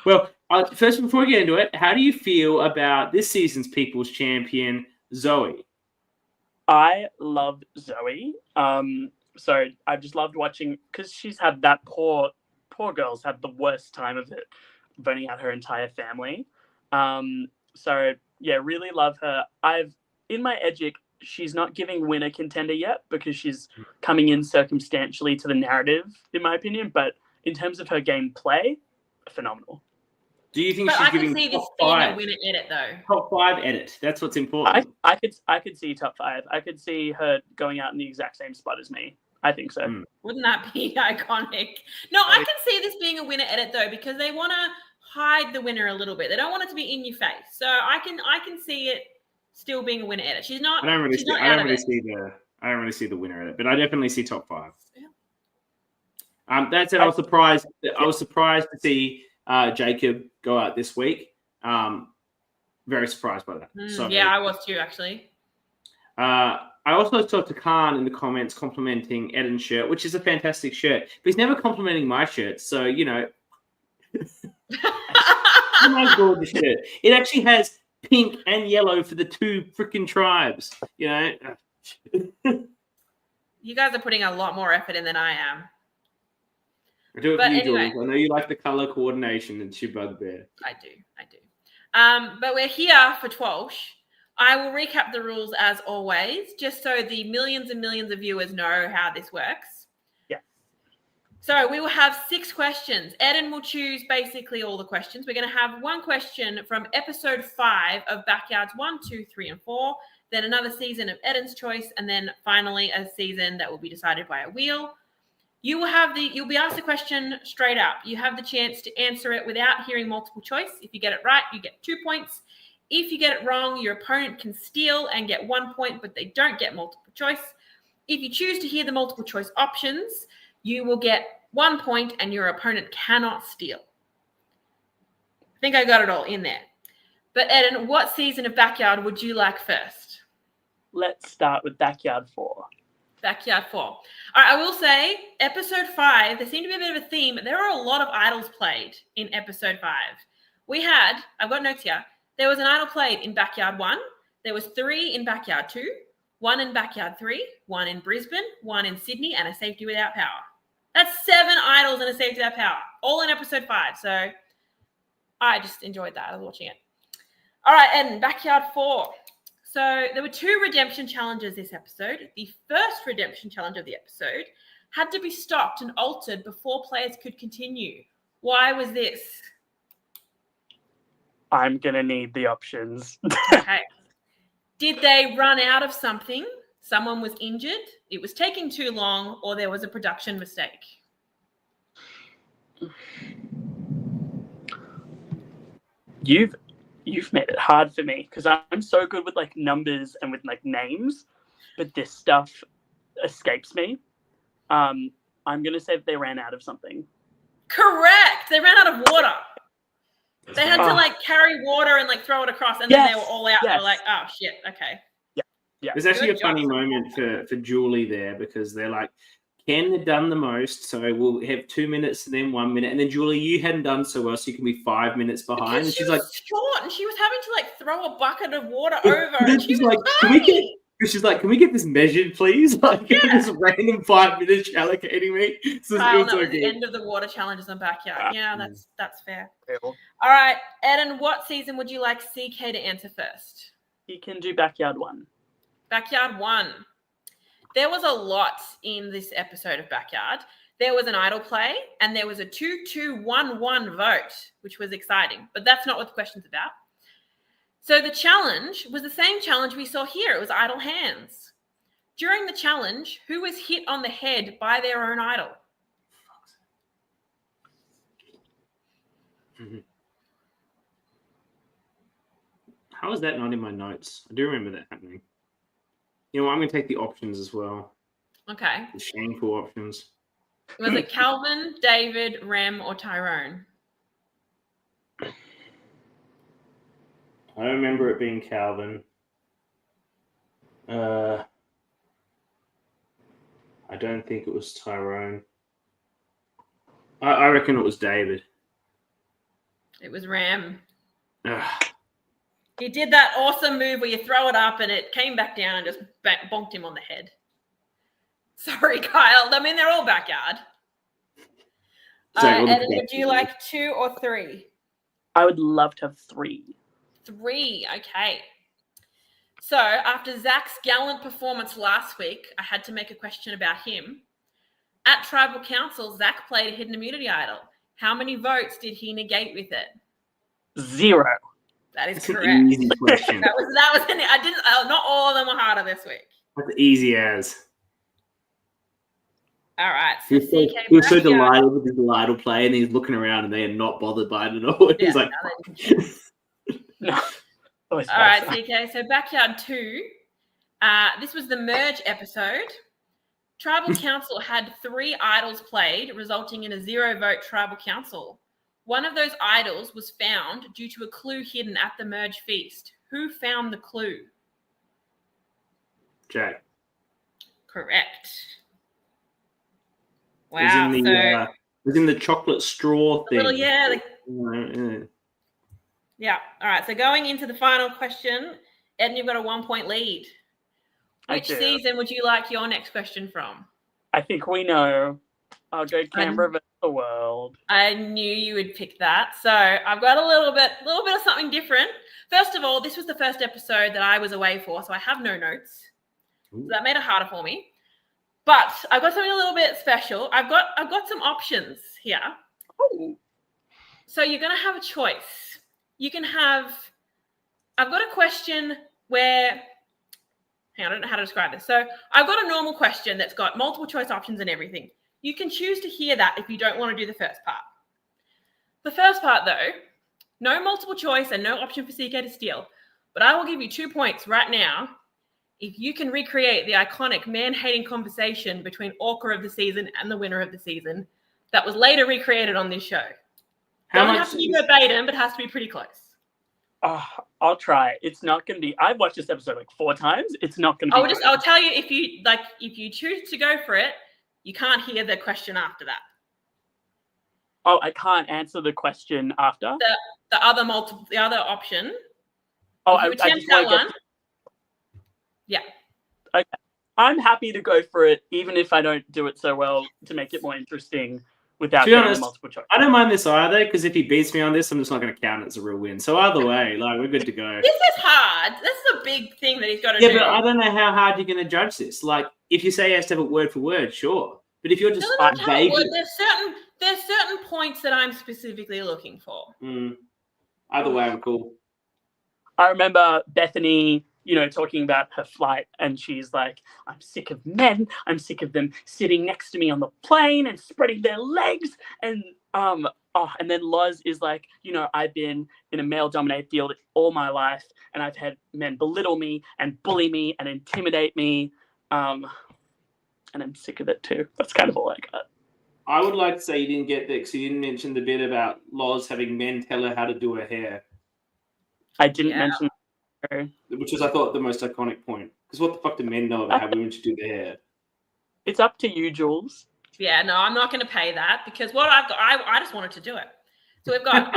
Well, first, before we get into it, how do you feel about this season's People's Champion, Zoe? I love Zoe. So I've just loved watching because she's had that poor girl's had the worst time of it, burning out her entire family. So yeah, really love her. In my Edgic, she's not giving winner contender yet because she's coming in circumstantially to the narrative, in my opinion. But in terms of her gameplay, phenomenal. Do you think But she's I giving can see this top being a 5? winner edit though. Top 5 edit. That's what's important. I could see top 5. I could see her going out in the exact same spot as me. I think so. Wouldn't that be iconic? No, I can see this being a winner edit though, because they want to hide the winner a little bit. They don't want it to be in your face. So I can see it still being a winner edit. She's not. I don't really see the winner edit, but I definitely see top 5. Yeah. That said, I was surprised. I was surprised to see Jacob go out this week. Very surprised by that. Yeah, I was too, actually. I also talked to Khan in the comments complimenting Eden's shirt, which is a fantastic shirt. But he's never complimenting my shirt, so you know. My gorgeous shirt. It actually has pink and yellow for the 2 freaking tribes. You know. You guys are putting a lot more effort in than I am. I do it for you, Jules. I know you like the color coordination. It's your bugbear. I do. But we're here for TWIOSLH. I will recap the rules as always, just so the millions and millions of viewers know how this works. Yeah. So we will have 6 questions. Eden will choose basically all the questions. We're going to have 1 question from episode 5 of Backyards 1, 2, 3, and 4. Then another season of Eden's choice, and then finally a season that will be decided by a wheel. You'll be asked the question straight up. You have the chance to answer it without hearing multiple choice. If you get it right, you get 2 points. If you get it wrong, your opponent can steal and get 1 point, but they don't get multiple choice. If you choose to hear the multiple choice options, you will get 1 point and your opponent cannot steal. I think I got it all in there. But Eden, what season of Backyard would you like first? Let's start with Backyard 4. Backyard 4. All right, I will say, episode 5, there seemed to be a bit of a theme. There were a lot of idols played in episode 5. I've got notes here. There was an idol played in Backyard 1. There was 3 in Backyard 2, 1 in Backyard 3, 1 in Brisbane, 1 in Sydney, and a safety without power. That's 7 idols and a safety without power, all in episode 5. So I just enjoyed that. I was watching it. All right, Eden, Backyard 4. So there were 2 redemption challenges this episode. The first redemption challenge of the episode had to be stopped and altered before players could continue. Why was this? I'm going to need the options. Okay. Did they run out of something? Someone was injured? It was taking too long, or there was a production mistake? You've made it hard for me because I'm so good with like numbers and with like names, but this stuff escapes me. I'm going to say that they ran out of something. Correct. They ran out of water. They had to like carry water and like throw it across, and then they were all out. They were like, "Oh shit, okay." Yeah. There's actually a funny moment for Julie there because they're like, Ken had done the most, so we'll have 2 minutes and then 1 minute, and then Julie, you hadn't done so well, so you can be 5 minutes behind. Because and she's like, short, and she was having to like throw a bucket of water over. And she's like, can we get this measured, please? Like, this random 5 minutes allocating me. So that was the end of the water challenges in Backyard. Yeah, that's fair. Cool. All right, Eden, what season would you like CK to answer first? He can do Backyard 1. Backyard 1. There was a lot in this episode of Backyard. There was an idol play, and there was a 2-2-1-1 vote, which was exciting. But that's not what the question's about. So the challenge was the same challenge we saw here. It was idle hands. During the challenge, who was hit on the head by their own idol? How is that not in my notes? I do remember that happening. You know what? I'm going to take the options as well. Okay. The shameful options. Was it Calvin, David, Rem, or Tyrone? I remember it being Calvin. I don't think it was Tyrone. I reckon it was David. It was Rem. Ugh. He did that awesome move where you throw it up and it came back down and just bonked him on the head. Sorry, Kyle. I mean, they're all Backyard. Eden, would you like 2 or 3? I would love to have 3. 3. Okay. So after Zach's gallant performance last week, I had to make a question about him. At Tribal Council, Zach played a hidden immunity idol. How many votes did he negate with it? 0. That is That's correct. an easy question. That was I didn't. Not all of them were harder this week. That's easy as. All right. He So was CK so, he was so Backyard- delighted with his idol play, and he's looking around, and they are not bothered by it at all. He's like, No. All right, CK. So Backyard 2. This was the merge episode. Tribal Council had 3 idols played, resulting in a 0-vote Tribal Council. One of those idols was found due to a clue hidden at the merge feast. Who found the clue? Jay. Correct. It was in the chocolate straw thing. Little, yeah. Yeah. Yeah. All right. So going into the final question, Ed, you've got a 1-point lead. Which season would you like your next question from? I think we know. I'll go Canberra versus the World. I knew you would pick that. So I've got a little bit of something different. First of all, this was the first episode that I was away for, so I have no notes. So that made it harder for me. But I've got something a little bit special. I've got some options here. Oh. So you're going to have a choice. I've got a question where, I don't know how to describe this. So I've got a normal question that's got multiple choice options and everything. You can choose to hear that if you don't want to do the first part. The first part, though, no multiple choice and no option for CK to steal. But I will give you 2 points right now if you can recreate the iconic man-hating conversation between Orca of the season and the winner of the season that was later recreated on this show. Doesn't have to be verbatim, but has to be pretty close. I'll try. It's not going to be. I've watched this episode like 4 times. It's not going to be. I'll tell you if you choose to go for it, you can't hear the question after that. Oh, I can't answer the question after the other option. Oh, I just want to one. Yeah. Okay. I'm happy to go for it, even if I don't do it so well, to make it more interesting without getting multiple choice. I don't mind this either, because if he beats me on this, I'm just not going to count it as a real win. So either way, we're good to go. This is hard. This is a big thing that he's got to do. Yeah, but I don't know how hard you're going to judge this. If you say he has to have it word for word, sure. But if you're just vaguely... There's certain points that I'm specifically looking for. Either way, I'm cool. I remember Bethany, talking about her flight, and she's like, I'm sick of men. I'm sick of them sitting next to me on the plane and spreading their legs. And and then Loz is like, I've been in a male-dominated field all my life, and I've had men belittle me and bully me and intimidate me. And I'm sick of it too. That's kind of all I got. I would like to say you didn't get that because you didn't mention the bit about Loz having men tell her how to do her hair. I didn't mention her. Which was, I thought, the most iconic point. Because what the fuck do men know about how women should do their hair? It's up to you, Jules. Yeah, no, I'm not going to pay that because what I've got, I just wanted to do it. So we've got,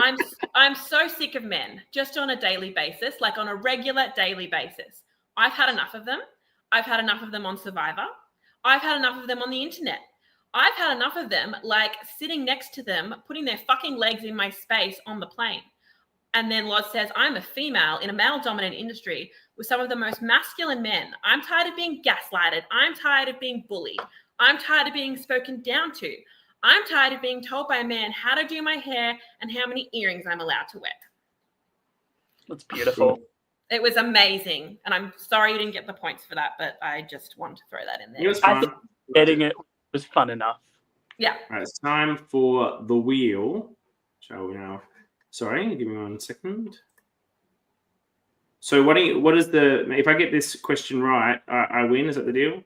I'm so sick of men just on a daily basis, like on a regular daily basis. I've had enough of them. I've had enough of them on Survivor. I've had enough of them on the internet. I've had enough of them, sitting next to them, putting their fucking legs in my space on the plane. And then Loz says, I'm a female in a male-dominant industry with some of the most masculine men. I'm tired of being gaslighted. I'm tired of being bullied. I'm tired of being spoken down to. I'm tired of being told by a man how to do my hair and how many earrings I'm allowed to wear. That's beautiful. It was amazing. And I'm sorry you didn't get the points for that, but I just wanted to throw that in there. It was fun. I think getting it was fun enough. Yeah. All right, it's time for the wheel. Shall we now? Sorry, give me 1 second. So if I get this question right, I win. Is that the deal?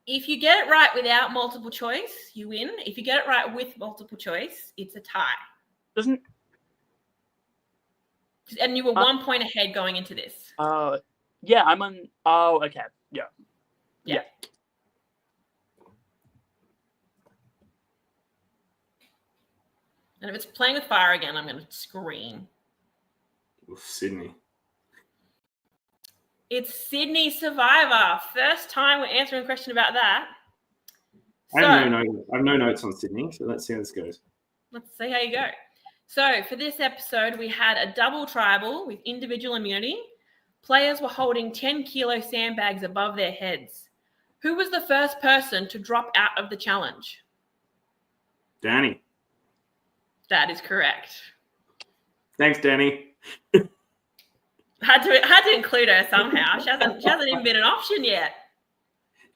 If you get it right without multiple choice, you win. If you get it right with multiple choice, it's a tie. And you were 1 point ahead going into this. Yeah, I'm on. Oh, okay. Yeah. And if it's playing with fire again, I'm going to scream. Sydney. It's Sydney Survivor. First time we're answering a question about that. I have no notes on Sydney, so let's see how this goes. Let's see how you go. So for this episode, we had a double tribal with individual immunity. Players were holding 10-kilo sandbags above their heads. Who was the first person to drop out of the challenge? Dani. That is correct. Thanks, Dani. Had to include her somehow. She hasn't even been an option yet.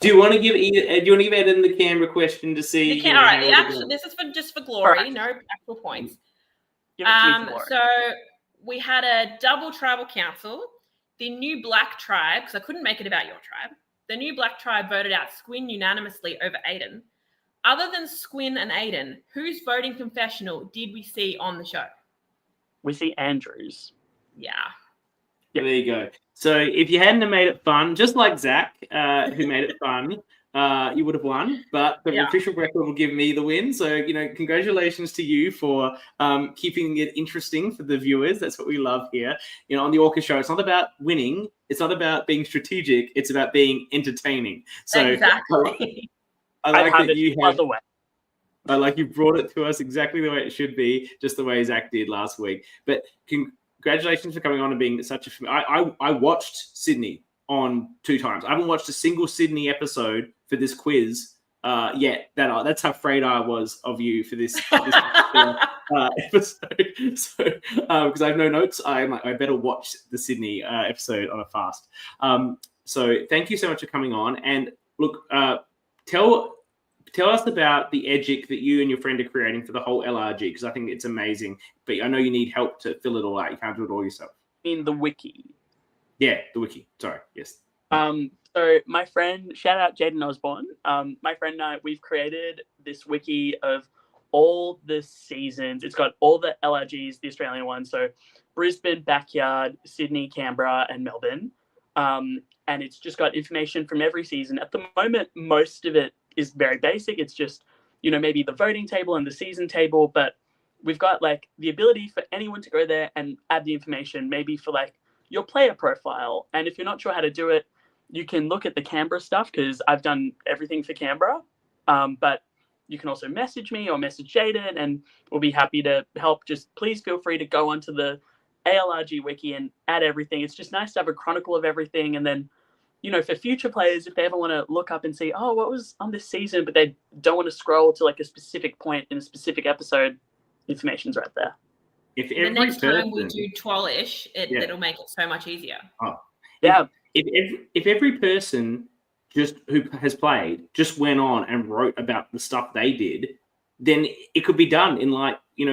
Do you want to give Eden the Canberra question to see? All right. This is just for glory. Right. No actual points. So we had a double tribal council. The new black tribe, because I couldn't make it about your tribe. The new black tribe voted out Squin unanimously over Aiden. Other than Squin and Aiden, whose voting confessional did we see on the show? We see Andrew's. Yeah. There you go. So if you hadn't have made it fun, just like Zach, who made it fun, you would have won. But the official record will give me the win. So, congratulations to you for keeping it interesting for the viewers. That's what we love here. On the Orca show, it's not about winning. It's not about being strategic. It's about being entertaining. So exactly. I like that you have. I like you brought it to us exactly the way it should be, just the way Zach did last week. But congratulations for coming on and being such a. I watched Sydney on 2 times. I haven't watched a single Sydney episode for this quiz yet. That's how afraid I was of you for this episode. So because I have no notes, I better watch the Sydney episode on a fast. So thank you so much for coming on. And look, tell us about the Edgic that you and your friend are creating for the whole LRG, because I think it's amazing. But I know you need help to fill it all out. You can't do it all yourself. In the wiki. Yeah, the wiki. Sorry. Yes. So my friend, shout out Jaden Osborne. My friend and I, we've created this wiki of all the seasons. It's got all the LRGs, the Australian ones. So Brisbane, Backyard, Sydney, Canberra, and Melbourne. And it's just got information from every season. At the moment, most of it is very basic. It's just, maybe the voting table and the season table, but we've got the ability for anyone to go there and add the information, maybe for your player profile. And if you're not sure how to do it, you can look at the Canberra stuff, because I've done everything for Canberra. But you can also message me or message Jaden, and we'll be happy to help. Just please feel free to go onto the ALRG wiki and add everything. It's just nice to have a chronicle of everything. And then, for future players, if they ever want to look up and see, what was on this season, but they don't want to scroll to a specific point in a specific episode, information's right there. If the next time we do TWIOSLH, it'll make it so much easier. Oh, yeah. If every person who has played just went on and wrote about the stuff they did, then it could be done in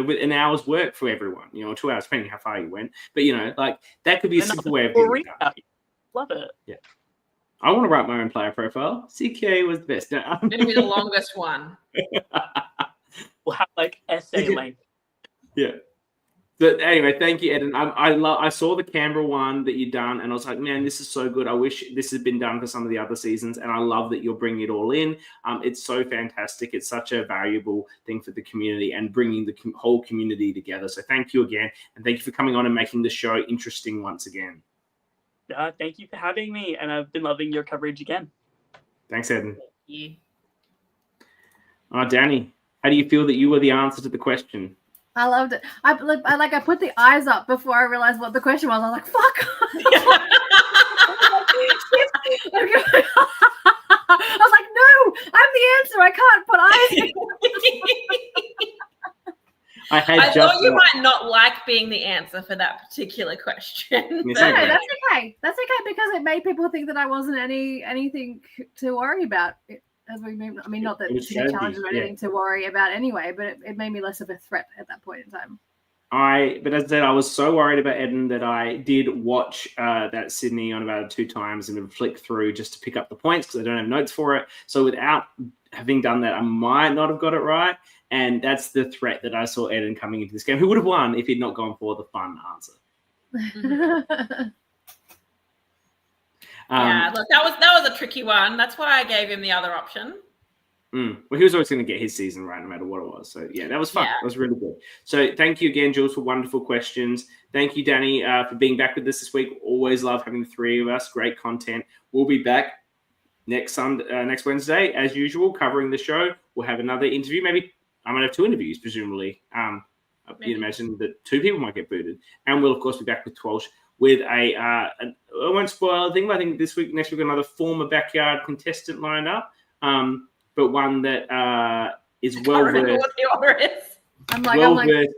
with an hour's work for everyone, or 2 hours, depending how far you went. But that could be a simple way of doing it. Love it. Yeah. I want to write my own player profile. CK was the best. It'll be the longest one. We'll have essay length. Yeah. But anyway, thank you, Eden. I saw the Canberra one that you'd done, and I was like, man, this is so good. I wish this had been done for some of the other seasons, and I love that you're bringing it all in. It's so fantastic. It's such a valuable thing for the community and bringing the whole community together. So thank you again, and thank you for coming on and making the show interesting once again. Thank you for having me, and I've been loving your coverage again. Thanks, Eden. Thank you. Dani, how do you feel that you were the answer to the question? I loved it. I put the eyes up before I realized what the question was. I was like, fuck. I was like, no, I'm the answer. I can't put eyes. I thought you might not like being the answer for that particular question. No, that's okay. That's okay, because it made people think that I wasn't anything to worry about as we move. I mean, not that the challenges were anything to worry about anyway, but it made me less of a threat at that point in time. But as I said, I was so worried about Eden that I did watch that Sydney on about 2 times and flick through just to pick up the points, because I don't have notes for it. So without having done that, I might not have got it right. And that's the threat that I saw Eden coming into this game, who would have won if he'd not gone for the fun answer. Yeah, look, that was a tricky one. That's why I gave him the other option. Well, he was always going to get his season right no matter what it was. So, yeah, that was fun. Yeah. That was really good. So, thank you again, Jules, for wonderful questions. Thank you, Dani, for being back with us this week. Always love having the 3 of us. Great content. We'll be back next Wednesday, as usual, covering the show. We'll have another interview. Maybe I might have 2 interviews, presumably. You'd imagine that 2 people might get booted. And we'll, of course, be back with TWIOSLH with I won't spoil anything, but I think next week, another former backyard contestant lined up, but one that is well-versed. I'm well versed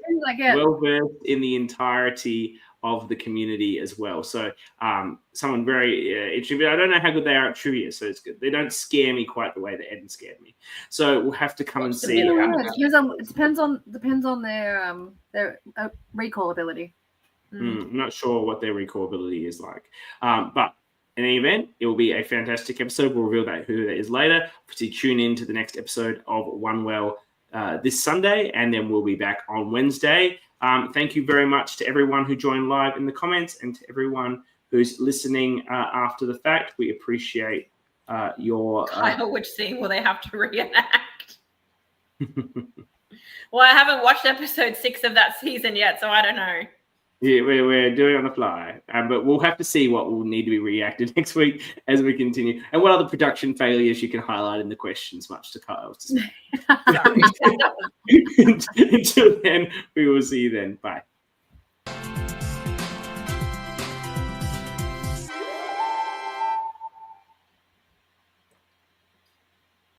in the entirety of the community as well. So someone very interesting. But I don't know how good they are at trivia, so it's good. They don't scare me quite the way that Eden scared me. So we'll have to come and see. It depends on their recall ability. I'm not sure what their recall ability is like, but in any event, it will be a fantastic episode. We'll reveal who that is later. Obviously, tune in to the next episode of One Well this Sunday, and then we'll be back on Wednesday. Thank you very much to everyone who joined live in the comments and to everyone who's listening after the fact. We appreciate your... which scene will they have to reenact? Well, I haven't watched episode 6 of that season yet, so I don't know. Yeah, we're doing it on the fly, but we'll have to see what will need to be reacted next week as we continue, and what other production failures you can highlight in the questions, much to Kyle's. Until then, we will see you then. Bye.